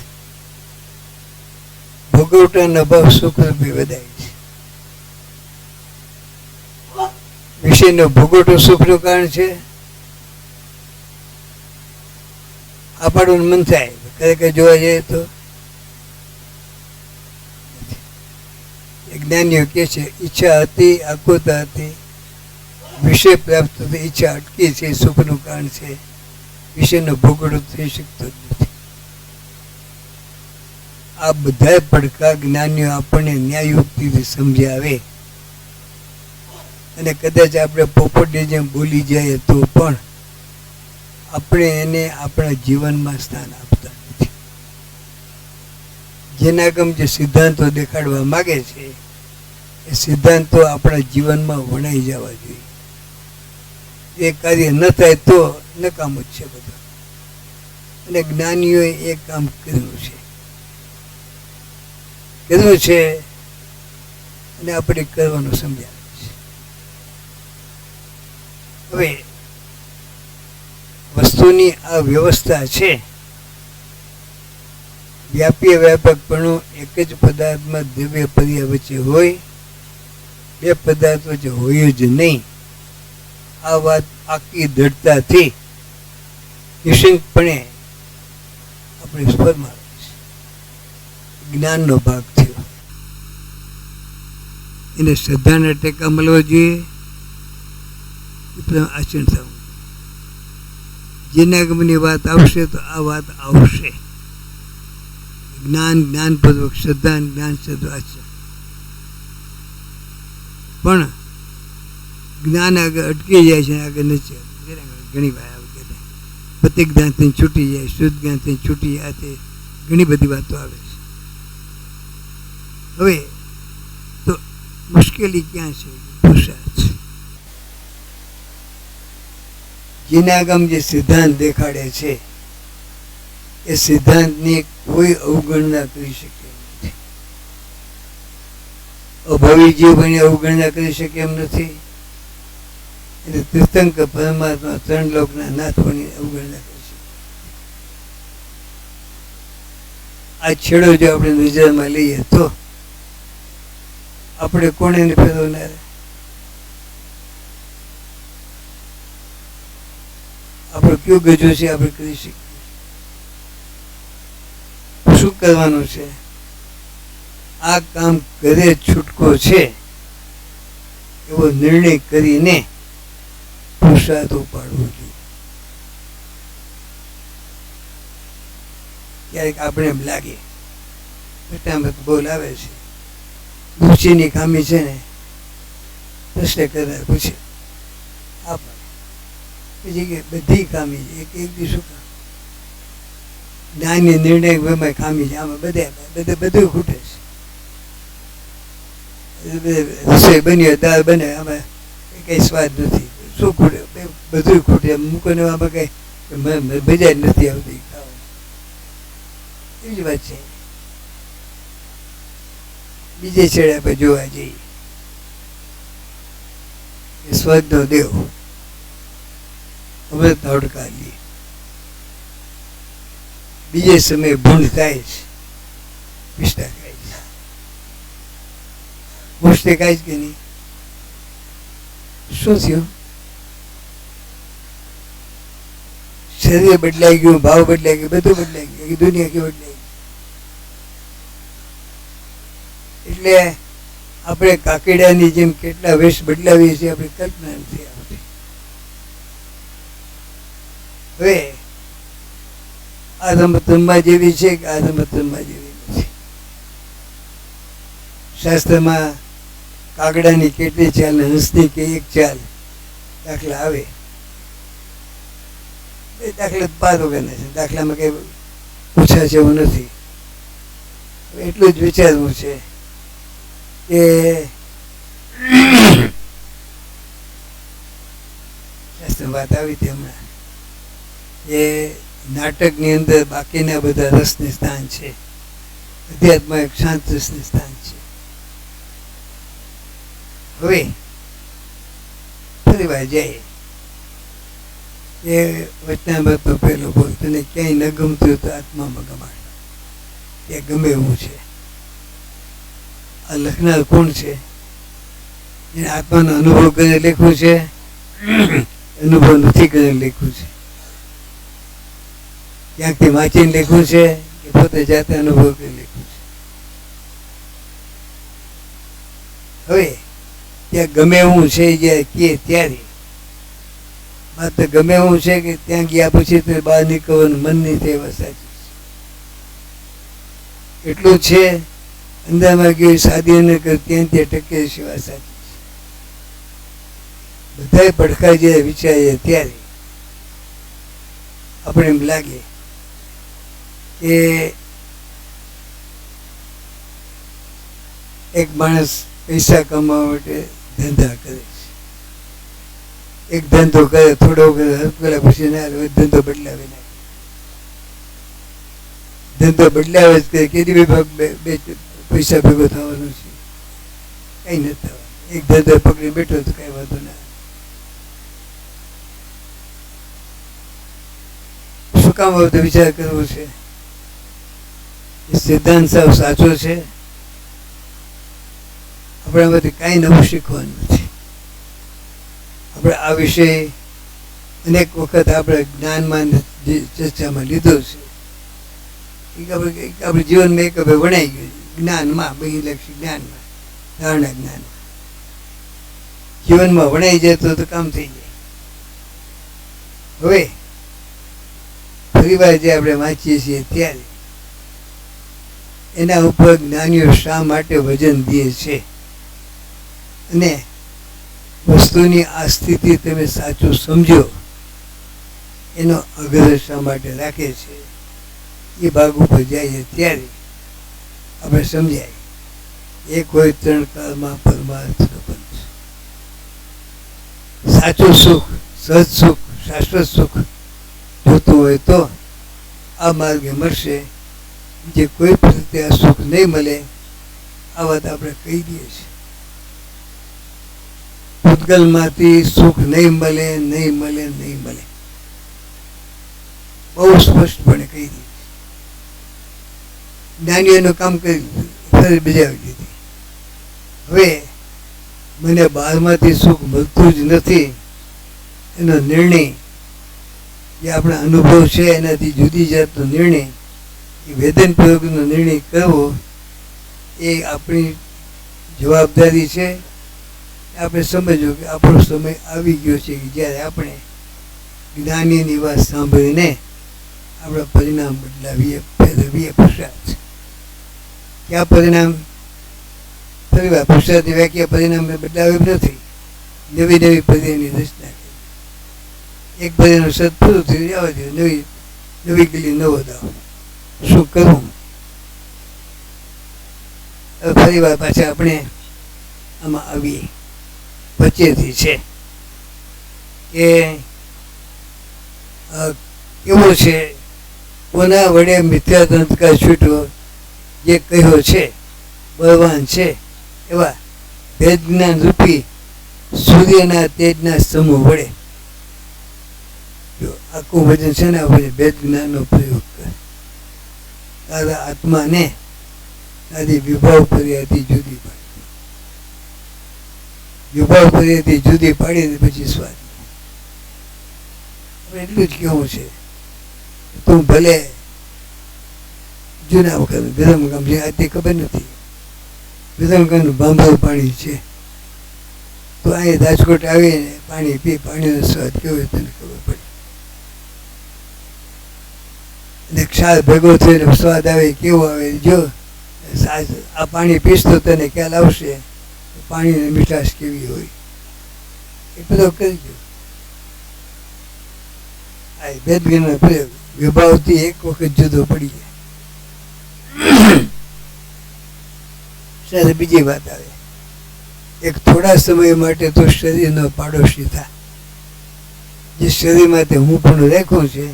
ભોગવટાનો ભાવ સુખ રૂપે વધાય છે. વિષયનો ભોગવટો સુખનું કારણ છે. આપણું મન થાય ખરેખર જોવા જઈએ તો જ્ઞાનીઓ કે છે ઈચ્છા હતી, આકુતા હતી, વિષય પ્રાપ્ત થતી ઈચ્છા અટકી છે, સુખનું કારણ છે. વિષયનો ભોગવટો થઈ શકતો જ નથી. આ બધા પડકાર જ્ઞાનીઓ આપણને ન્યાયયુક્તિથી સમજાવે અને કદાચ આપણે પોપટની જેમ બોલી જાય તો પણ આપણે એને આપણા જીવનમાં સ્થાન આપતા નથી. જેના ગમ જે સિદ્ધાંતો દેખાડવા માગે છે એ સિદ્ધાંતો આપણા જીવનમાં વણાઈ જવા જોઈએ. એ કાર્ય ન થાય તો નકામું જ છે બધું. અને જ્ઞાનીઓએ એ કામ કર્યું છે અને આપણે કરવાનું સમજાવે છે. હવે વસ્તુની આ વ્યવસ્થા છે. વ્યાપી વ્યાપકપણું એક જ પદાર્થમાં દ્રવ્ય પર્યાય વચ્ચે હોય, બે પદાર્થ વચ્ચે હોય જ નહીં. આ વાત આખી દ્રઢતાથી નિશંકપણે આપણે સ્પર્શમાં જ્ઞાનનો ભાગ થયો. એને શ્રદ્ધાના ટેકા મળવા જોઈએ, આચરણ થવું. જેના ગમની વાત આવશે તો આ વાત આવશે. જ્ઞાન જ્ઞાનપૂર્વક, શ્રદ્ધા જ્ઞાન શ્રદ્ધા આચરણ. પણ જ્ઞાન આગળ અટકી જાય છે, આગળ નથી. ઘણી વાર પ્રતિક જ્ઞાનથી છૂટી જાય, શુદ્ધ જ્ઞાનથી છૂટી જાય, તે ઘણી બધી વાતો આવે છે. હવે તો મુશ્કેલી ક્યાં છે? પુરુષાર્થ. જેના ગમ જે સિદ્ધાંત દેખાડે છે એ સિદ્ધાંતની કોઈ અવગણના કરી શકે એમ નથી. અભાવી જીવની અવગણના કરી શકે એમ નથી. એટલે તીર્થંકર પરમાત્મા ત્રણ લોકના નાથોની અવગણના કરી શકે. આ છેડો જો આપણે નજરમાં લઈએ તો આપણે કોને ફેરવનાર? આપણે કયું ગજુ છે આપણે કરી શકીએ? શું કરવાનું છે? આ કામ કરે છૂટકો છે એવો નિર્ણય કરીને પુરુષાર્થ ઉપાડવો જોઈએ. ક્યારેક આપણે એમ લાગે બોલ આવે છે, રુચિની ખામી છે ને, પ્રશ્ન કરનાર પૂછે પછી કે બધી ખામી છે, એક શું કામ? જ્ઞાનની નિર્ણય ખામી છે, આમાં બધું ખૂટે છે. રસોઈ બની, દાળ બને, આમાં કઈ સ્વાદ નથી. શું ખૂટે? બધું ખૂટે. મૂકોને આમાં કઈ મજા જ નથી આવતી ખાવા. એવી જ વાત છે. બીજે છેડે આપણે જોવા જઈએ, સ્વર્ગનો દેવ અમૃત હોડકા લે. બીજે સમયે ભૂંડ થાય છે, વિષ્ટા ખાય છે. ભૂષ્ટે ખાય છે કે નહીં? શું થયું? શરીર બદલાઈ ગયું, ભાવ બદલાઈ ગયો, બધું બદલાઈ ગયું, દુનિયા કેવી બદલાઈ ગઈ. એટલે આપણે કાકીડાની જેમ કેટલા વેશ બદલાવીએ છીએ આપણી કલ્પના નથી આવતી. હવે આ રમત રમવા જેવી છે કે આ રમત રમવા જેવી નથી? શાસ્ત્રમાં કાગડાની કેટલી ચાલ, હંસની કે એક ચાલ દાખલા આવે. એ દાખલા 5 વગરના છે, દાખલામાં કંઈ ઓછા છે એવું નથી. એટલું જ વિચારવું છે કે વાત આવી હતી હમણાં એ નાટકની અંદર બાકીના બધા રસને સ્થાન છે, અધ્યાત્મા એક શાંત રસને સ્થાન છે. હવે ફરી વાર જાય એ વચનામૃતનો પહેલો બોલ, તને ક્યાંય ન ગમતું હોય તો આત્મામાં ગમાડ, ત્યાં ગમે એવું છે. આ લખનાર કોણ છે? એને આત્માનો અનુભવ કરીને લખ્યું છે, અનુભવ નથી કરીને લખ્યું છે, ક્યાંકથી વાંચીને લખ્યું છે કે પોતે જાતે અનુભવ કરી લખ્યું છે. હવે ત્યાં ગમે એવું છે જ્યારે કે ત્યારે માત્ર ગમે એવું છે કે ત્યાં ગયા પછી તો બહાર નીકળવાનું મન નહીં થાય, એવા સાચું છે. એટલું છે અંદરમાં ગયું સાદી અને ત્યાં ટકે સિવાય સાચું છે. બધા પડકાર જ્યારે વિચારીએ ત્યારે આપણે એમ લાગે કે એક માણસ પૈસા કમાવા માટે ધંધા કરે છે. એક ધંધો કરે, થોડો કરે, પછી ના ધંધો બદલાવે નાખે. ધંધો બદલાવે જ કરે, કેટલી વિભાગ બે પૈસા ભેગો થવાનું છે, કઈ નથી થવાનું. એક ધંધો પકડી બેઠો તો કઈ વાંધો ના. શું કામ બધો વિચાર કરવો છે? સિદ્ધાંત સાવ સાચો છે. આપણે આમાંથી કાંઈ નવું શીખવાનું નથી. આપણે આ વિષય અનેક વખત આપણે જ્ઞાનમાં ચર્ચામાં લીધો છે. આપણે જીવનમાં એક વણાઈ ગયું જ્ઞાનમાં, બહિલક્ષી જ્ઞાનમાં, ધારણા જ્ઞાનમાં. જીવનમાં વણાઈ જાય તો કામ થઈ જાય. હવે ફરી વાર જે આપણે વાંચીએ છીએ ત્યારે એના ઉપર જ્ઞાનીઓ શા માટે વજન દે છે અને વસ્તુની આ સ્થિતિ તમે સાચું સમજો એનો આગ્રહ શા માટે રાખે છે, એ ભાગ ઉપર જઈએ ત્યારે આપણે સમજાય. એક હોય 3 કાળમાં પરમાર્થનો પંથ. સાચું સુખ, સહજ સુખ, શાશ્વત સુખ જોતું હોય તો આ માર્ગે મળશે. જે કોઈ પ્રત્યે આ સુખ નહીં મળે, આ વાત આપણે કહી દઈએ છીએ. ભૂતગલમાંથી સુખ નહીં મળે, નહીં મળે, નહીં મળે, બહુ સ્પષ્ટપણે કહી દીધી. જ્ઞાનીઓનું કામ કરી ફરી બજાવી દીધી. હવે મને બહારમાંથી સુખ મળતું જ નથી એનો નિર્ણય, જે આપણા અનુભવ છે એનાથી જુદી જાતનો નિર્ણય, એ વેદનપૂર્વકનો નિર્ણય કરવો એ આપણી જવાબદારી છે. આપણે સમજવું કે આપણો સમય આવી ગયો છે કે જ્યારે આપણે જ્ઞાનીની વાત સાંભળીને આપણા પરિણામ બદલાવીએ, ફેરવીએ. પુરુષાર્થ ક્યાં પરિણામ? ફરી વાર પુરુષાર્થની વ્યાખ્યા પરિણામ બદલાવી નથી, નવી નવી પર્યાયની રચના કરી. એક પર્યાયનું સદ પૂરું થયું જવા દે, નવી ગલી નવો દાવ. શું કરવું? ફરી વાર પાછા આપણે આમાં આવીએ. વચ્ચેથી છે કે કેવો છે, કોના વડે મિથ્યાતંત્રકાર છૂટવો, જે કહ્યો છે બળવાન છે એવા ભેદ જ્ઞાન રૂપી સૂર્યના તેજના સમૂહ વડે. જો આખું વચન છે ને આપણે ભેદ જ્ઞાનનો પ્રયોગ કરે. તારા આત્માને તારી વિભાવ પર્યાયથી જુદી પાડી, વિભાવ પર્યાયથી જુદી પાડી પછી સ્વાદ. એટલું જ કેવું છે, તું ભલે જૂના વખત વિરમગામ છે, આજે ખબર નથી, વિરમગામનું બાંભરું પાણી છે, તો અહીં રાજકોટ આવીને પાણી પી, પાણીનો સ્વાદ કેવો હોય તને ખબર પડે. અને ક્ષાર ભેગો થઈને સ્વાદ આવે કેવો આવે, જો આ પાણી પીશ તો તને ખ્યાલ આવશે પાણીની મીઠાશ કેવી હોય. એ બધો કરજો. આ ભેદ જ્ઞાનનો પ્રયોગ વિભાવથી એક વખત જુદો પડી જાય. સાથે બીજી વાત આવે, એક થોડા સમય માટે તો શરીરનો પાડોશી થા. જે શરીરમાં તે હું પણ રાખ્યું છે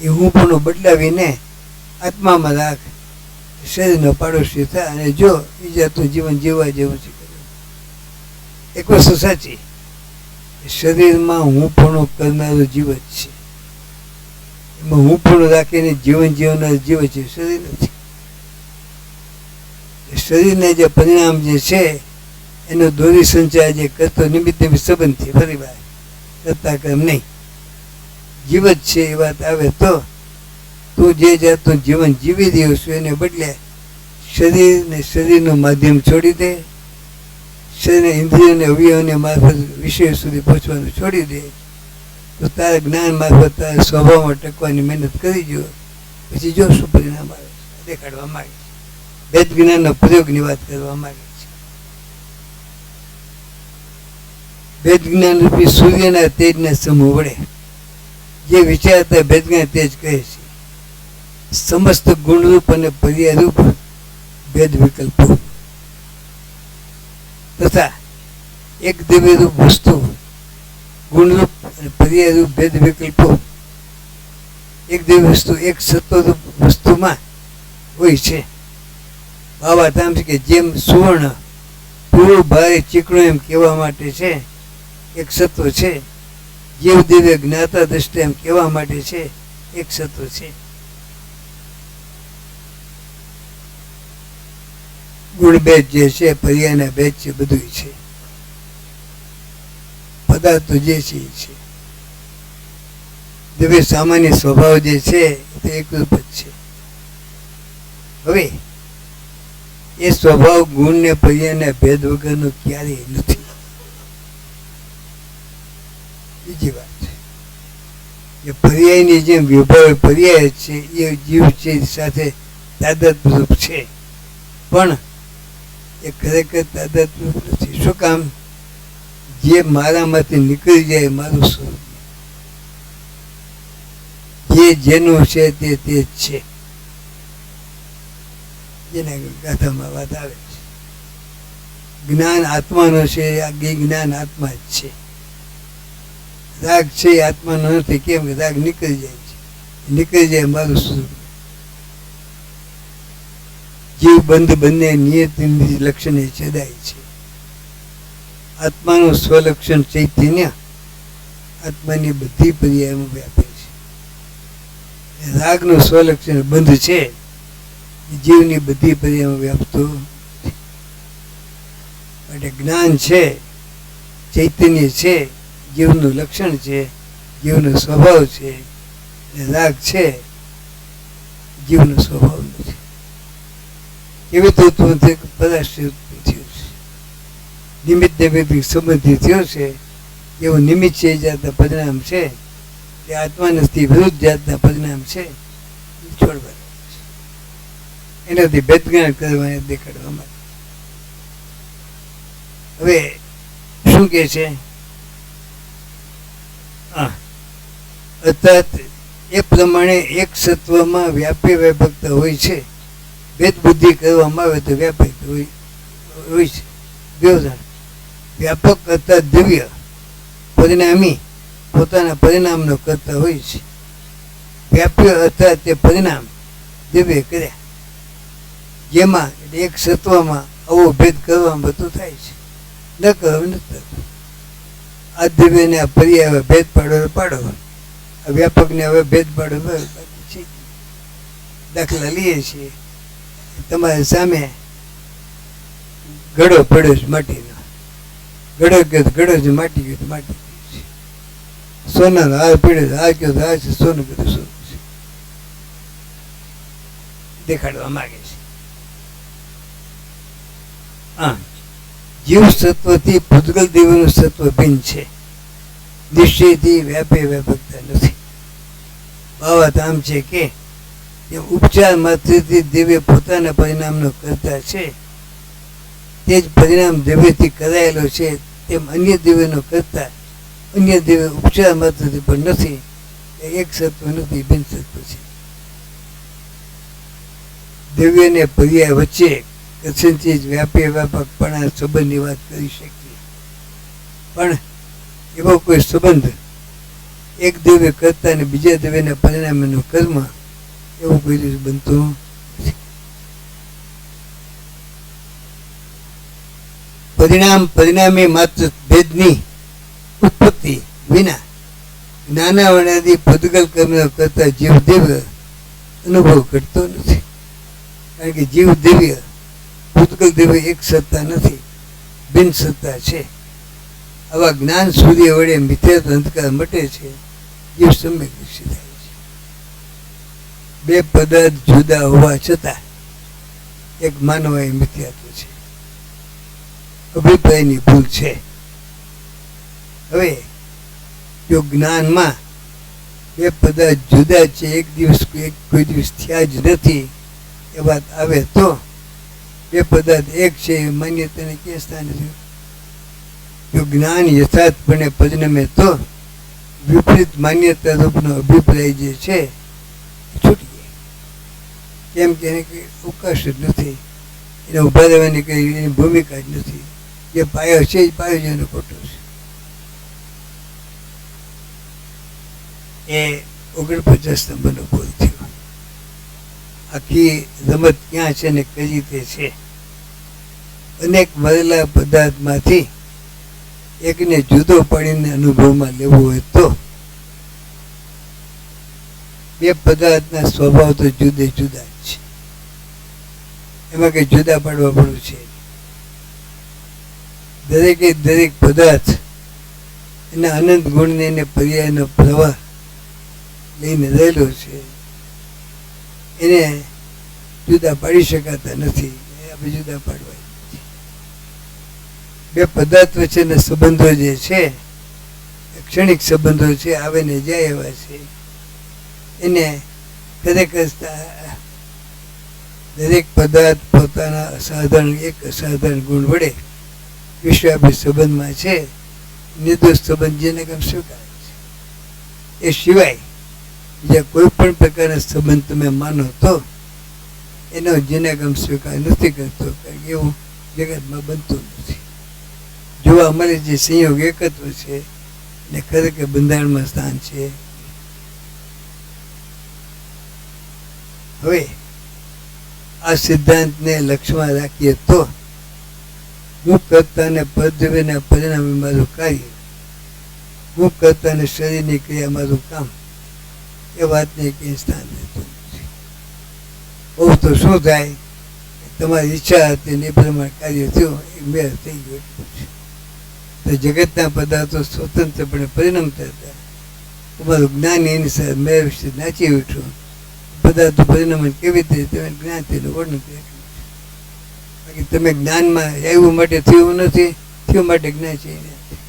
એ હું પણ બદલાવીને આત્મામાં રાખ, શરીરનો પાડોશી થા અને જો એ જાતનું જીવન જીવવા જેવું છે. એક વસ્તુ સાચી, શરીરમાં હું પણ કરનારો જીવ જ છે, એમાં હું પણ રાખીને જીવન જીવનાર જીવ છે, શરીર નથી. શરીરને જે પરિણામ જે છે એનો દોરી સંચાર જે કરતો નિમિત્ત સંબંધ છે, ફરી વાર કરતા ક્રમ નહીં, જીવ જ છે. એ વાત આવે તો તું જે જાતનું જીવન જીવી રહ્યો છું એને બદલે શરીર ને શરીરનું માધ્યમ છોડી દે, શરીરના ઇન્દ્રિયોને અવયવોને મારફત વિષય સુધી પહોંચવાનું છોડી દે, તો તારા જ્ઞાન મારફત તારા સ્વભાવમાં ટકવાની મહેનત કરી જો, પછી જો શું પરિણામ આવે છે દેખાડવા માંગે છે. વેદ જ્ઞાનના પ્રયોગની વાત કરવા માંગે છે. વેદ જ્ઞાન રૂપી સૂર્યના તેજના સમૂહ વડે જે વિચારતા વેદ જ્ઞાન તેજ કહે છે, સમસ્ત ગુણરૂપ અને પર્યાયરૂપ ભેદ વિકલ્પો તથા એક દિવ્યરૂપ વસ્તુ ગુણરૂપ અને પર્યાયરૂપ ભેદ વિકલ્પો એક દિવ્ય વસ્તુ એક સત્વરૂપ વસ્તુમાં હોય છે. બાબત આમ છે કે જેમ સુવર્ણ પૂરું ભારે ચીકણું એમ કહેવા માટે છે એક સત્વ છે, જીવ દિવ્ય જ્ઞાતા દ્રષ્ટિ એમ કહેવા માટે છે એક સત્વ છે. ગુણ ભેદ જે છે, પર્યાયના ભેદ છે, બધું છે. પદાર્થો જે છે એ છે. દિવ્ય સામાન્ય સ્વભાવ જે છે તે એકરૂપ જ છે. હવે એ સ્વભાવ ગુણ ને પર્યાયના ભેદ વગરનો ક્યારેય નથી. બીજી વાત છે એ પર્યાયની જેમ વિભાવ પર્યાય છે એ જીવ છે સાથે તાદાત્મ્યરૂપ છે, પણ એ ખરેખર તાદાત્મ્યરૂપ નથી. શું કામ? જે મારામાંથી નીકળી જાય મારું સ્વરૂપ, જે જેનું છે તે જ છે. જેના ગાથામાં વાત આવે છે જ્ઞાન આત્માનો છે, આ જ્ઞાન આત્મા જ છે. રાગ છે એ આત્માનો નથી. કેમ કે રાગ નીકળી જાય છે, નીકળી જાય મારું સ્વરૂપ. જીવ બંધ બંને નિયત લક્ષણે છેદાય છે. આત્માનું સ્વલક્ષણ ચૈતન્ય આત્માની બધી પર્યાયમાં વ્યાપે છે. રાગનું સ્વલક્ષણ બંધ છે, જીવની બધી પર્યાયમાં વ્યાપતો માટે જ્ઞાન છે, ચૈતન્ય છે, જીવનું લક્ષણ છે, જીવનો સ્વભાવ છે. રાગ છે, જીવનો સ્વભાવ નથી. એવી તો પરાશ્રિત થયું છે, નિમિત્ત નિમિત્ત સંબંધી થયો છે. એવું નિમિત્ત છે એ જાતના પરિણામ છે, તે આત્મા નથી, વિરુદ્ધ જાતના પરિણામ છે. છોડવા એનાથી ભેદ જ્ઞાન કરવા દેખાડવા માટે. હવે શું કે છે? અર્થાત એ પ્રમાણે એક સત્વમાં વ્યાપી વ્યાપકતા હોય છે. ભેદ બુદ્ધિ કરવામાં આવે તો વ્યાપક હોય છે. વ્યવધાન વ્યાપક અર્થાત દિવ્ય પરિણામી પોતાના પરિણામનો કરતા હોય છે. વ્યાપ્ય અર્થાત તે પરિણામ દિવ્ય કર્યા, જેમાં એક સત્વમાં આવો ભેદ કરવામાં બધું થાય છે. ન કરો નથી. આ દિવ્યને આ પર્યાય ભેદ પાડો, આ વ્યાપકને હવે ભેદ પાડો. દાખલા લઈએ છીએ, તમારી સામે ઘડો પડ્યો છે માટીનો. ઘડો ગયો ઘડો છે, માટી ગયો માટી ગયું છે. સોનાનો હાર પડ્યો છે, હાર ગયો હાર છે, સોનું ગયું સોનું છે. દેખાડવા માંગે છે. જીવ સત્વથી ભૂતગલ દેવનું સત્વ ભિન્ન છે. નિશ્ચયથી વ્યાપે વ્યાપકતા નથી. બાબત આમ છે કે ઉપચાર માત્રથી દિવ્ય પોતાના પરિણામનો કરતા છે, તે જ પરિણામ દિવ્યથી કરાયેલો છે, તેમ અન્ય દિવ્યનો કરતા અન્ય દિવ્ય ઉપચાર માત્રથી પણ નથી. એક સત્વ નથી, બિન સત્વ છે. દિવ્ય ને પર્યાય વચ્ચે કથનથી જ વ્યાપકપણા સંબંધની વાત કરી શકીએ, પણ એવો કોઈ સંબંધ એક દિવ્ય કરતા અને બીજા દિવ્યના પરિણામેનું કર્મ એવું કોઈ દિવસ બનતું નથી. પરિણામે માત્ર ભેદની ઉત્પત્તિ વિના જ્ઞાનાવરણાદી ભૂતગલ કર્મ કરતા જીવ દિવ્ય અનુભવ કરતો નથી. કારણ કે જીવ દિવ્ય ભૂતગલ દિવ્ય એક સત્તા નથી, બિન સત્તા છે. આવા જ્ઞાન સૂર્ય વડે મિથ્યાત્વ અંધકાર મટે છે, જીવ સમ્યક દૃષ્ટિ થાય છે. બે પદાર્થ જુદા હોવા છતાં એક માનવા એ મિથ્યાત્વ છે, અભિપ્રાયની ભૂલ છે. હવે જો જ્ઞાનમાં બે પદાર્થ જુદા છે, એક દિવસ કોઈ દિવસ થયા જ નથી એ વાત આવે તો બે પદાર્થ એક છે એ માન્યતાને ક્યાં સ્થાન નથી. જો જ્ઞાન યથાર્થપણે પરિણમે તો વિપરીત માન્યતા રૂપનો અભિપ્રાય જે છે એ છૂટી જાય. કેમ કે એને કંઈ અવકાશ જ નથી, એને ઉભા રહેવાની કંઈ એની ભૂમિકા જ નથી. જે પાયો છે એ પાયો જ એનો ખોટો છે. એ 49 નંબરનો ભૂલ થયો. આખી રમત ક્યાં છે ને કઈ રીતે છે? અનેક મળેલા પદાર્થમાંથી એકને જુદો પાડીને અનુભવમાં લેવો હોય તો બે પદાર્થના સ્વભાવ તો જુદે જુદા જ છે, એમાં કઈ જુદા પાડવા પડવું છે. દરેકે દરેક પદાર્થ એના અનંત ગુણને એને પર્યાયનો પ્રવાહ લઈને રહેલો છે, એને જુદા પાડી શકાતા નથી. આપણે જુદા પાડવા બે પદાર્થ વચ્ચેના સંબંધો જે છે ક્ષણિક સંબંધો છે, આવે ને જાય એવા છે. એને ખરેખર દરેક પદાર્થ પોતાના અસાધારણ ગુણ વડે વિશ્વાભી સંબંધમાં છે, નિર્દોષ સંબંધ જેને કેમ સ્વીકારે છે. એ સિવાય બીજા કોઈ પણ પ્રકારના સંબંધ તમે માનો તો એનો જેને કેમ સ્વીકાર નથી કરતો, કારણ કે એવું જગતમાં બનતું નથી. જોવા મળે જે સંયોગ એકત્વ છે ને ખરેખર બંધારણમાં સ્થાન છે. હવે આ સિદ્ધાંતને લક્ષ્યમાં રાખીએ તો હું કરતા અને પદવ્યના પરિણામે મારું કાર્ય, હું કરતા અને શરીરની ક્રિયા મારું કામ, એ વાતને ક્યાંય સ્થાન રહેતું નથી. બહુ તો શું થાય, તમારી ઈચ્છા હતી ને એ પ્રમાણે કાર્ય થયું, એ મેળ થઈ ગયો એટલું છે. તો જગતના પદાર્થો સ્વતંત્રપણે પરિણમતા હતા. તમારું જ્ઞાન એની સાથે મેળ વિશે નાચી ઉઠ્યું. પદાર્થો પરિણમન કેવી રીતે તમે જ્ઞાન તેનું વર્ણન કર્યું. બાકી તમે જ્ઞાનમાં આવ્યું માટે થયું નથી, થયું માટે જ્ઞાન છે નથી.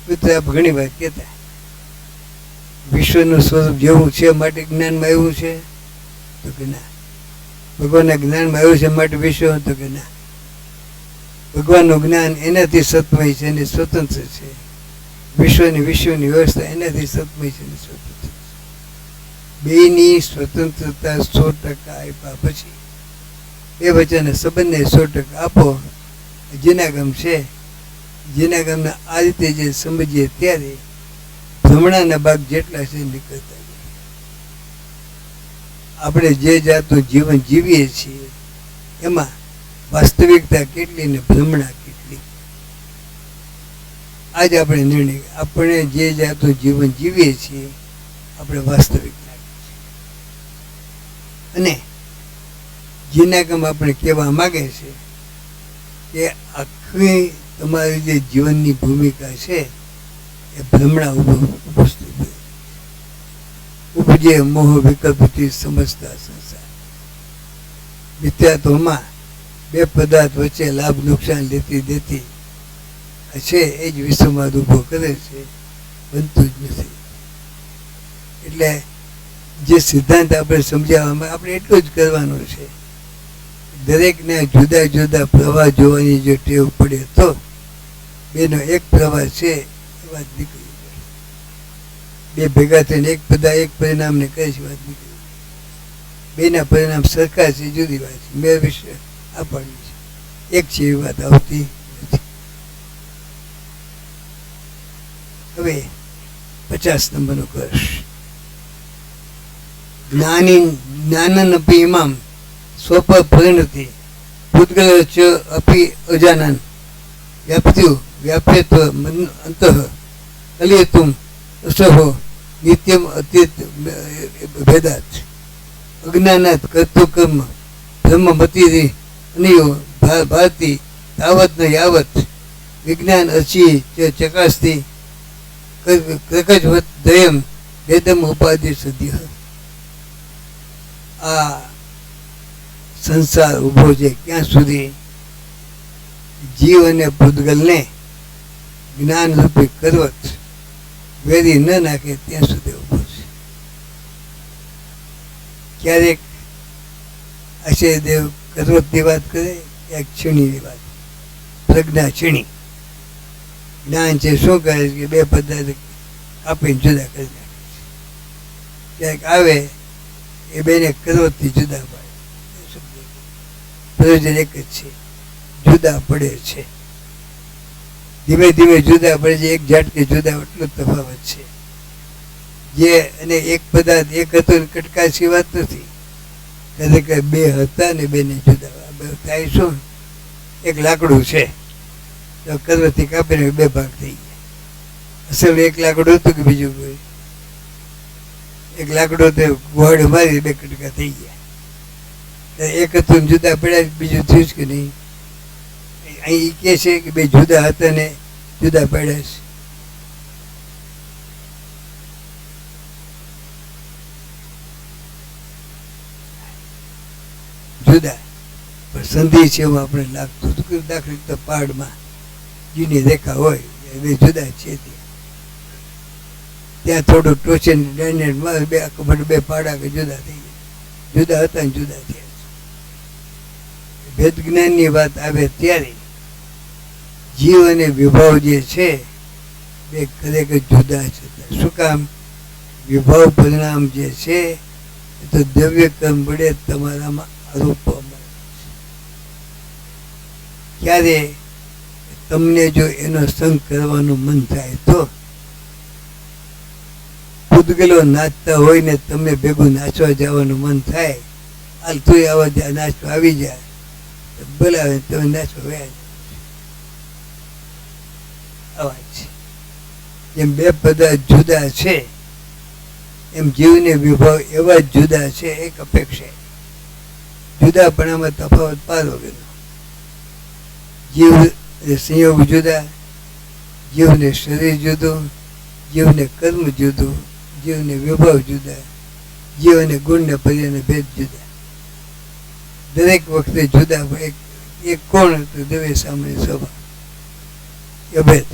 મિત્રો આપ ઘણી વાર કહેતા વિશ્વનું સ્વરૂપ જેવું છે માટે જ્ઞાનમાં આવ્યું છે, તો કે ના. ભગવાનના જ્ઞાનમાં આવ્યું છે માટે વિશ્વ, તો કે ના. ભગવાનનું જ્ઞાન એનાથી સત્મય છે અને સ્વતંત્ર છે. વિશ્વની વ્યવસ્થા એનાથી સત્મય છે અને સ્વતંત્ર છે. બેની સ્વતંત્રતા 100% આપ્યા પછી બે વચ્ચેના સંબંધને 100% આપો. જેના ગામ છે, જેના ગામના આ રીતે જે સમજીએ ત્યારે ભ્રમણાના ભાગ જેટલા છે નીકળતા જાય. આપણે જે જાતનું જીવન જીવીએ છીએ એમાં વાસ્તવિકતા કેટલી ને ભ્રમણા કેટલી, આજ આપણે નિર્ણય. આપણે જે જાતનું જીવન જીવીએ છીએ આપણે વાસ્તવિક લાગે છે, અને જેના કામ આપણે કહેવા માગે છે કે આખી તમારી જે જીવનની ભૂમિકા છે એ ભ્રમણા ઉપજે મોહ વિકલ્પથી સમજતા સંસાર. મિથ્યાત્વમાં બે પદાર્થ વચ્ચે લાભ નુકસાન લેતી દેતી છે એ જ વિશ્વમાં ઊભો કરે છે, બનતું જ નથી. એટલે જે સિદ્ધાંત આપણે સમજાવવામાં આપણે એટલું જ કરવાનું છે. દરેકને જુદા જુદા પ્રવાહ જોવાની જો ટેવ પડે તો બેનો એક પ્રવાહ છે એ વાત નીકળી જાય. બે ભેગા થઈને એક પરિણામને કહે છે વાત નીકળી. બેના પરિણામ સરખા છે, જુદી વાત છે. મેં વિશે આ પાડ્યું છે, એક છે એવી વાત આવતી નથી. હવે 50 નંબરનો કશ. જ્ઞાનનપી ઇમામ સ્વપ પરિણતિ પૂતગલ ચ અપી અજાનન વ્યાપ્યત્વ અંતઃ કલિયતુમ અસહો નિત્યમ અતીત ભેદાત અજ્ઞાનાત કર્તુ કર્મ બ્રહ્મમતી અનિયો ભારતી તાવત ન યાવત વિજ્ઞાન અચી ચકાસ્તી કકજવત દયમ વેદમ ઉપાધિ સદ્ય. આ સંસાર ઉભો છે ક્યાં સુધી? જીવ અને પૂતગલને જ્ઞાન રૂપી કરવત વેરી ન નાખે ત્યાં સુધી ઉભો છે. ક્યારેક આચાર્યદેવ કરવતની વાત કરે, એક ક્ષણીની વાત, પ્રજ્ઞા ક્ષણી. જ્ઞાન છે શું કરે છે કે બે પદાર્થ કાપીને જુદા કરી નાખે છે. ક્યાંક આવે એ બેને કરવતથી જુદા પાડે. પ્રયોજન એક જ છે, જુદા પડે છે. ધીમે ધીમે જુદા પડે છે, એક ઝાટકે જુદા, એટલો તફાવત છે. જે અને એક પદાર્થ એક હતો ને કટકાશી વાત નથી. કે બે હતા ને બેને જુદા થાય. શું? એક લાકડું છે તો કરવતથી કાપીને બે ભાગ થઈ ગયા. અસલ એક લાકડું હતું કે બીજું કોઈ? એક લાકડું તો ગુહાડો મારી બે કટકા થઈ ગયા. એક હતું જુદા પડ્યા, બીજું થયું કે નહીં? અહીં કે છે કે બે જુદા હતા ને જુદા પડ્યા છે. જુદા પણ સંધિ છે એવું આપણે લાગતું હતું કે દાખલા તો પહાડમાં જૂની રેખા હોય બે જુદા છે. ત્યાં થોડું ટોચે બે પાડા કે જુદા થઈ ગયા, જુદા હતા ને જુદા થયા. ભેદ જ્ઞાનની વાત આવે ત્યારે જીવ અને વિભાવ જે છે બે ખરેખર જુદા છે. શું કામ? વિભાવ પરિણામ જે છે એ તો દ્રવ્ય કર્મ વડે તમારામાં આરોપવા મળે છે. ક્યારે તમને જો એનો સંગ કરવાનું મન થાય તો પૂતગલો નાચતા હોય ને તમે ભેગું નાચવા જવાનું મન થાય, હાલ તું આવા નાચવા આવી જાય, બોલાવે તમે નાચવા વ્યા. અવાજ જેમ બે પદાર્થ જુદા છે એમ જીવને વિભાવ એવા જ જુદા છે. એક અપેક્ષા જુદાપણામાં તફાવત પાર વગરનો. જીવ સંયોગ જુદા, જીવને શરીર જુદું, જીવને કર્મ જુદું, જીવને વિભાવ જુદા, જીવ અને ગુણને પર્યાયને ભેદ જુદા. દરેક વખતે જુદા. એક કોણ તો દવે સામે સ્વભાવ એ ભેદ.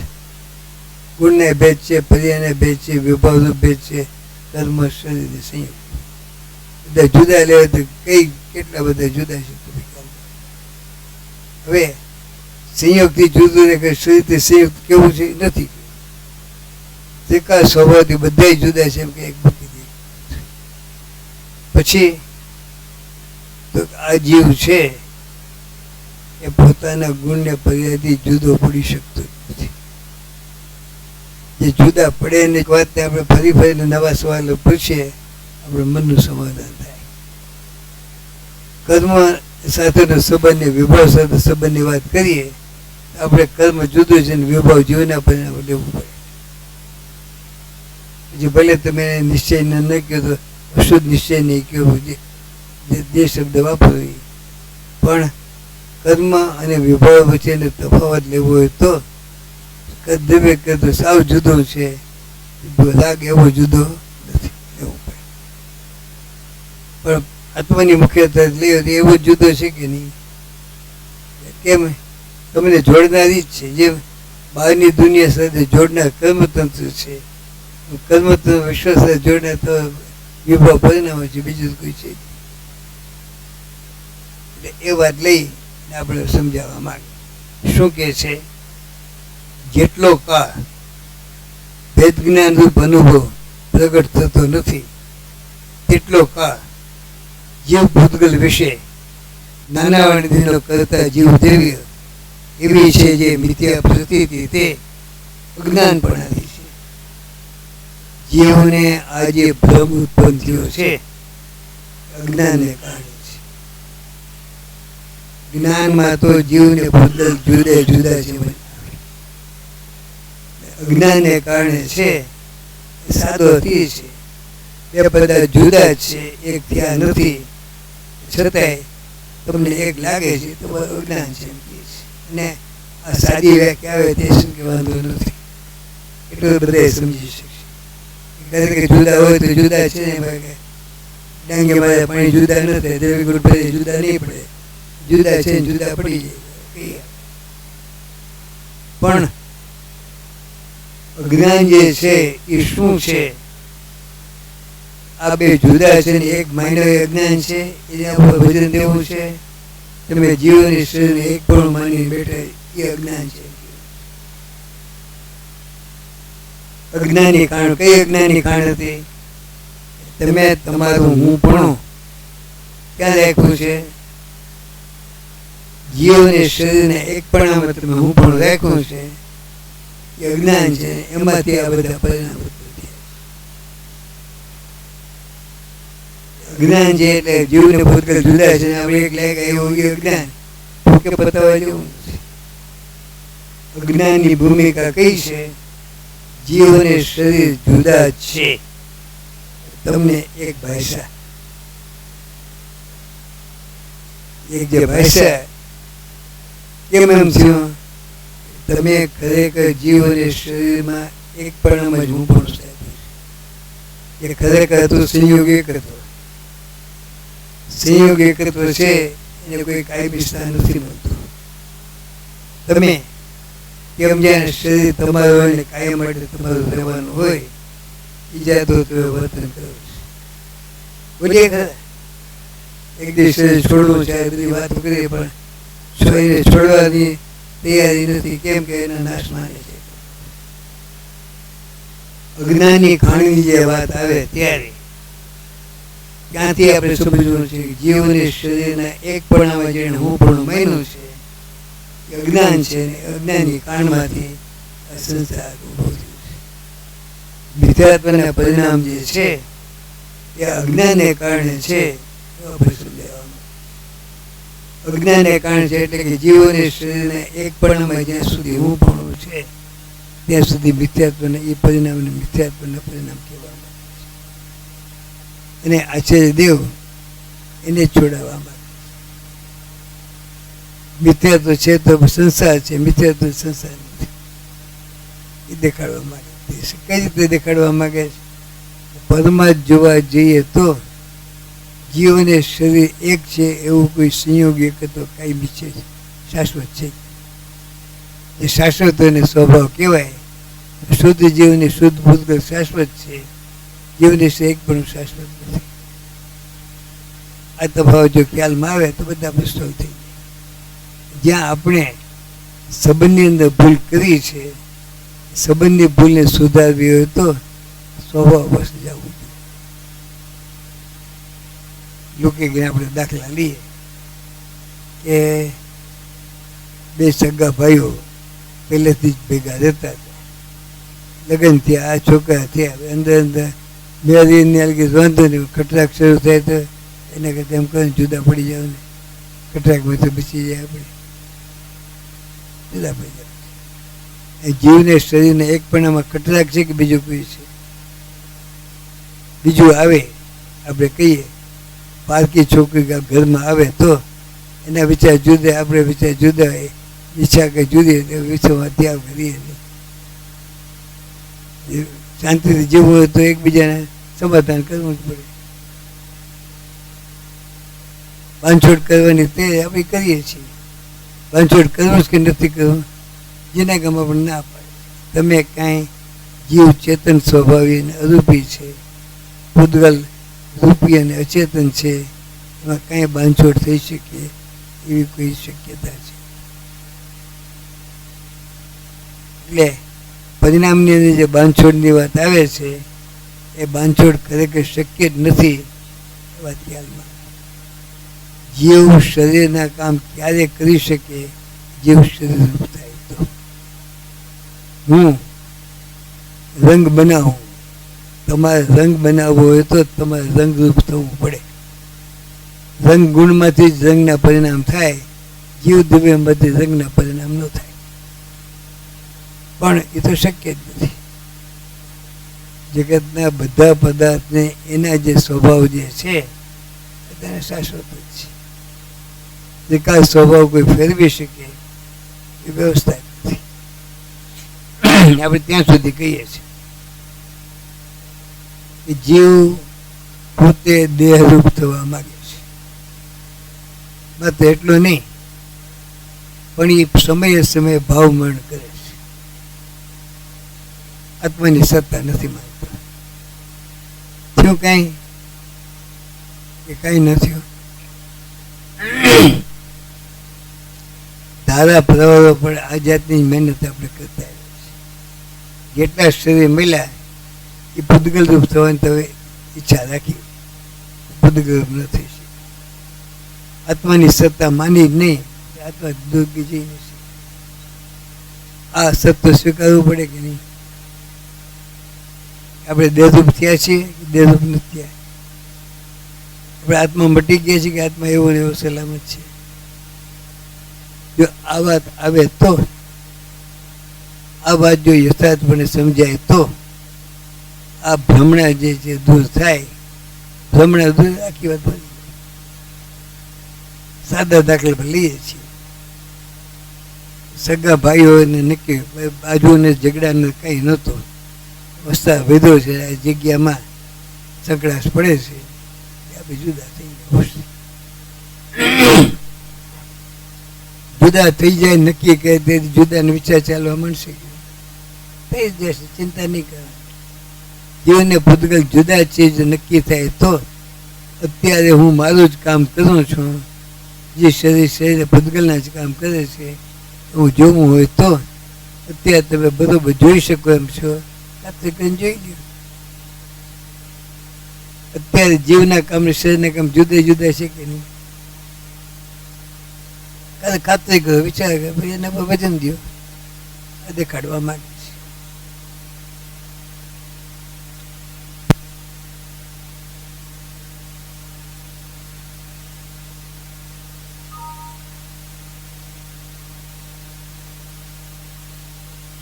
ગુણને ભેદ છે, પર્યાયને ભેદ છે, વિભાવનો ભેદ છે, કર્મ શરીર સંયોગ બધા જુદા લેવા તો કેટલા બધા જુદા છે. હવે સંયોગથી જુદું ને કે શરીરથી સંયુક્ત કેવું છે નથી. સ્વભાવથી બધા જુદા છે એમ કે એક મૂકી દે. પછી તો આ જીવ છે એ પોતાના ગુણને પર્યાયથી જુદો પડી શકતો નથી. જે જુદા પડે ને વાતને આપણે ફરી ફરીને નવા સવાલો પૂછીએ, આપણે મનનું સમાધાન થાય. કર્મ સાથેનો સંબંધ, વિભાવ સાથે સંબંધની વાત કરીએ, આપણે કર્મ જુદું છે ને વિભાવ જીવના પરિણામ લેવું પડે. પછી ભલે તમે નિશ્ચય ન કહો તો અશુદ્ધ નિશ્ચય નહીં કહેવું, જે શબ્દ વાપરો, પણ કર્મ અને વિભાવ વચ્ચેનો તફાવત લેવો હોય તો દ્રવ્ય કરતો સાવ જુદો છે, રાગ એવો જુદો નથી લેવું પડે. પણ આત્માની મુખ્યતા લઈએ તો એવો જુદો છે કે નહીં? કેમ? તમને જોડનારી જ છે. જે બહારની દુનિયા સાથે જોડનાર કર્મતંત્ર છે, કર્મતંત્ર વિશ્વ સાથે જોડનાર તો વિભાવ પરિણામ છે, બીજું કોઈ છે. એટલે એ વાત લઈ આપણે સમજાવવા માંગે. શું કે છે? જેટલો કાળ ભેદ જ્ઞાન રૂપ અનુભવ પ્રગટ થતો નથી તેટલો કાળ જીવ ભૂતગલ વિશે નાના વાણીનો કરતા જીવ દેવી એવી છે જે મિથ્યા પ્રતીતિ તે અજ્ઞાનપણાથી છે. જીવને આ જે ભ્રમ ઉત્પન્ન થયો છે અજ્ઞાનને કારણે છે. જ્ઞાનમાં તો જીવને ભૂતગલ જુદા જુદા છે, અજ્ઞાનને કારણે છે સાદો હતી છે. બે બધા જુદા છે, એક થયા નથી, છતાંય તમને એક લાગે છે તો અજ્ઞાન છે. અને આ સાદી વ્યાખ્યા આવે તે શું કે વાંધો નથી, એટલું બધા સમજી શકશે. કે જુદા હોય તો જુદા છે ને, ડાંગે મારે પાણી જુદા ન થાય, દેવી ગુડ પડે જુદા નહીં પડે, જુદા છે ને જુદા પડી જાય. પણ અજ્ઞાન જે છે એ શું છે? આ બે જુદા છે ને એક માનવ અજ્ઞાન છે, એના ઉપર વજન દેવું છે. તમે જીવની શરીરને એક પણ માની બેઠા એ અજ્ઞાન છે. અજ્ઞાની કારણ કઈ અજ્ઞાની કારણ હતી? તમે તમારું હું પણ ક્યાં રાખ્યું છે? જીવને શરીરને એક પણ તમે હું પણ રાખ્યું છે એ અજ્ઞાન છે. એમાંથી આ બધા પરિણામ અજ્ઞાન છે. એટલે જીવને ભૂતકાળ જુદા છે, આપણે એક લાયક એવું અજ્ઞાન કે બતાવવા જેવું છે. અજ્ઞાનની ભૂમિકા કઈ છે? જીવ અને શરીર જુદા છે. તમને એક ભાષા, એક જે ભાષા કેમ એમ થયું? તમે ખરેખર જીવ અને શરીરમાં એક પણ જ હું પણ એ ખરેખર હતું સંયોગ એકત્વ. સંયોગ એકત્વ છે એને કોઈ કાયમી સ્થાન નથી મળતું. તમે કેમ જાણે શરીર તમારું હોય ને કાયમ માટે તમારું રહેવાનું હોય, ઈજાદો તો વર્તન કરો છે. બોલીએ ખરા એક દિવસ શરીર છોડવું છે, બધી વાતો કરીએ, પણ શરીરને છોડવાની તૈયારી નથી. કેમ કે એના નાશ માને છે. અજ્ઞાની ખાણી જે વાત આવે ત્યારે ત્યાંથી આપણે સમજવું છે કે જીવને શરીરના એક પણામાં જેને હું પણ માન્યું છે એ અજ્ઞાન છે. અજ્ઞાની કારણમાંથી આ સંસાર ઉભો થયો છે. મિથ્યાત્વના પરિણામ જે છે એ અજ્ઞાનને કારણે છે. આપણે સમજાવવાનું અજ્ઞાનને કારણે છે એટલે કે જીવને શરીરના એક પણામાં જ્યાં સુધી હું પણ છે ત્યાં સુધી મિથ્યાત્વના એ પરિણામને મિથ્યાત્વના પરિણામ કહેવામાં આવે છે. અને આચાર્ય દેવ એને છોડાવવા માંગે છે. મિથ્યાત્વ છે તો સંસાર છે, મિથ્યાત્વ સંસાર નથી એ દેખાડવા માંગે છે. કઈ રીતે દેખાડવા માંગે છે? પરમાર્થ જોવા જઈએ તો જીવ અને શરીર એક છે એવું કોઈ સંયોગ એકત્વ કાયમી છે, શાશ્વત છે. એ શાશ્વત અને સ્વભાવ કહેવાય. શુદ્ધ જીવને શુદ્ધ ભૂતગલ શાશ્વત છે, જીવને એક પણ શાશ્વત નથી. આ તફાવત જો ખ્યાલમાં આવે તો બધા પ્રશ્નો થઈ જાય. જ્યાં આપણે સંબંધની અંદર ભૂલ કરી છે, સંબંધની ભૂલને સુધારવી હોય તો સ્વભાવ બસ જવું. લોકો આપણે દાખલા લઈએ કે બે સગા ભાઈઓ પહેલેથી જ ભેગા રહેતા હતા, લગ્ન થયા, આ છોકરા થયા, અંદર અંદર મેળવીને વાંધો નહીં, ખટરાક શરૂ થાય તો એના કરતા એમ કરીને જુદા પડી જાવ ને, ખટરાકમાં તો બચી જાય, આપણે જુદા પડી જાય. જીવને શરીરને એક પણામાં ખટરાક છે કે બીજું કોઈ છે? બીજું આવે આપણે કહીએ પારકી છોકરી ઘરમાં આવે તો એના વિચાર જુદા, આપણે વિચાર જુદા હોય, ઈચ્છા કે જુદી, વિચારમાં ત્યાગ કરીએ. શાંતિથી જીવવું હોય તો એકબીજાને સમાધાન કરવું જ પડે. બાંધછોડ કરવાની તે આપણે કરીએ છીએ. બાંધછોડ કરવું જ કે નથી કરવું જેના ગામમાં પણ ના પાડે. તમે કાંઈ જીવ ચેતન સ્વભાવી અને અરૂપી છે, ભૂતગલ રૂપી અને અચેતન છે, એમાં કાંઈ બાંધછોડ થઈ શકે એવી કોઈ શક્યતા છે? એટલે પરિણામની અંદર જે બાંધછોડની વાત આવે છે એ બાંધછોડ ખરેખર શક્ય જ નથી એ વાત ખ્યાલમાં. જીવ શરીરના કામ ક્યારે કરી શકે? જીવ શરીર થાય તો. હું રંગ બનાવું, તમારે રંગ બનાવવો હોય તો તમારે રંગરૂપ થવું પડે. રંગ ગુણમાંથી જ રંગના પરિણામ થાય, જીવ દિવ્યમાંથી રંગના પરિણામ ન થાય. પણ એ તો શક્ય જ નથી. જગતના બધા પદાર્થને એના જે સ્વભાવ જે છે તેને શાશ્વત જ છે. એકાદ સ્વભાવ કોઈ ફેરવી શકે એ વ્યવસ્થા નથી. આપણે ત્યાં સુધી કહીએ છીએ કે જીવ પોતે દેહરૂપ થવા માંગે છે. માત્ર એટલું નહીં, પણ એ સમયે સમયે ભાવમરણ કરે છે. આત્માની સત્તા નથી માનતા. થયું કઈ કે કઈ નથી. ધારા પ્રવાહો પણ આ જાતની મહેનત આપણે કરતા આવ્યા છીએ. જેટલા શરીર મળ્યા એ પૂતગલ રૂપ થવાની તમે ઈચ્છા રાખી, પૂતગલ રૂપ ન થઈ શકે. આત્માની સત્તા માની જ નહીં, આત્મા દૂર બીજી નથી. આ સત્ય સ્વીકારવું પડે કે નહીં? આપણે દેહરૂપ થયા છીએ કે દેહરૂપ નથી થયા? આપણે આત્મા મટી ગયા છીએ કે આત્મા એવો ને એવો સલામત છે? જો આ વાત આવે તો, આ વાત જો યથાર્થપણે સમજાય તો આ ભ્રમણા જે છે દૂર થાય. ભ્રમણા દૂર આખી વાત બની. સાદા દાખલા પર લઈએ છીએ. સગા ભાઈઓને નક્કી બાજુને ઝઘડાને કંઈ નહોતો, વસ્તા વધ્યો છે, આ જગ્યામાં સંકળાશ પડે છે, આપણે જુદા થઈ ગયા. જુદા થઈ જાય નક્કી કરે તે જુદાનો વિચાર ચાલવા માંડશે, થઈ જ જશે. ચિંતા નહીં કરવાની. જીવને ભૂતગલ જુદા ચીજ નક્કી થાય તો અત્યારે હું મારું જ કામ કરું છું, જે શરીર ભૂતગલના જ કામ કરે છે, હું જોવું હોય તો અત્યારે તમે બરોબર જોઈ શકો એમ છો, ખાતરી કરીને જોઈ લો. અત્યારે જીવના કામ ને શરીરના કામ જુદા જુદા છે કે નહીં? ખાતરી કરો, વિચાર કરો, ભાઈ એને વજન દો દેખાડવા માટે.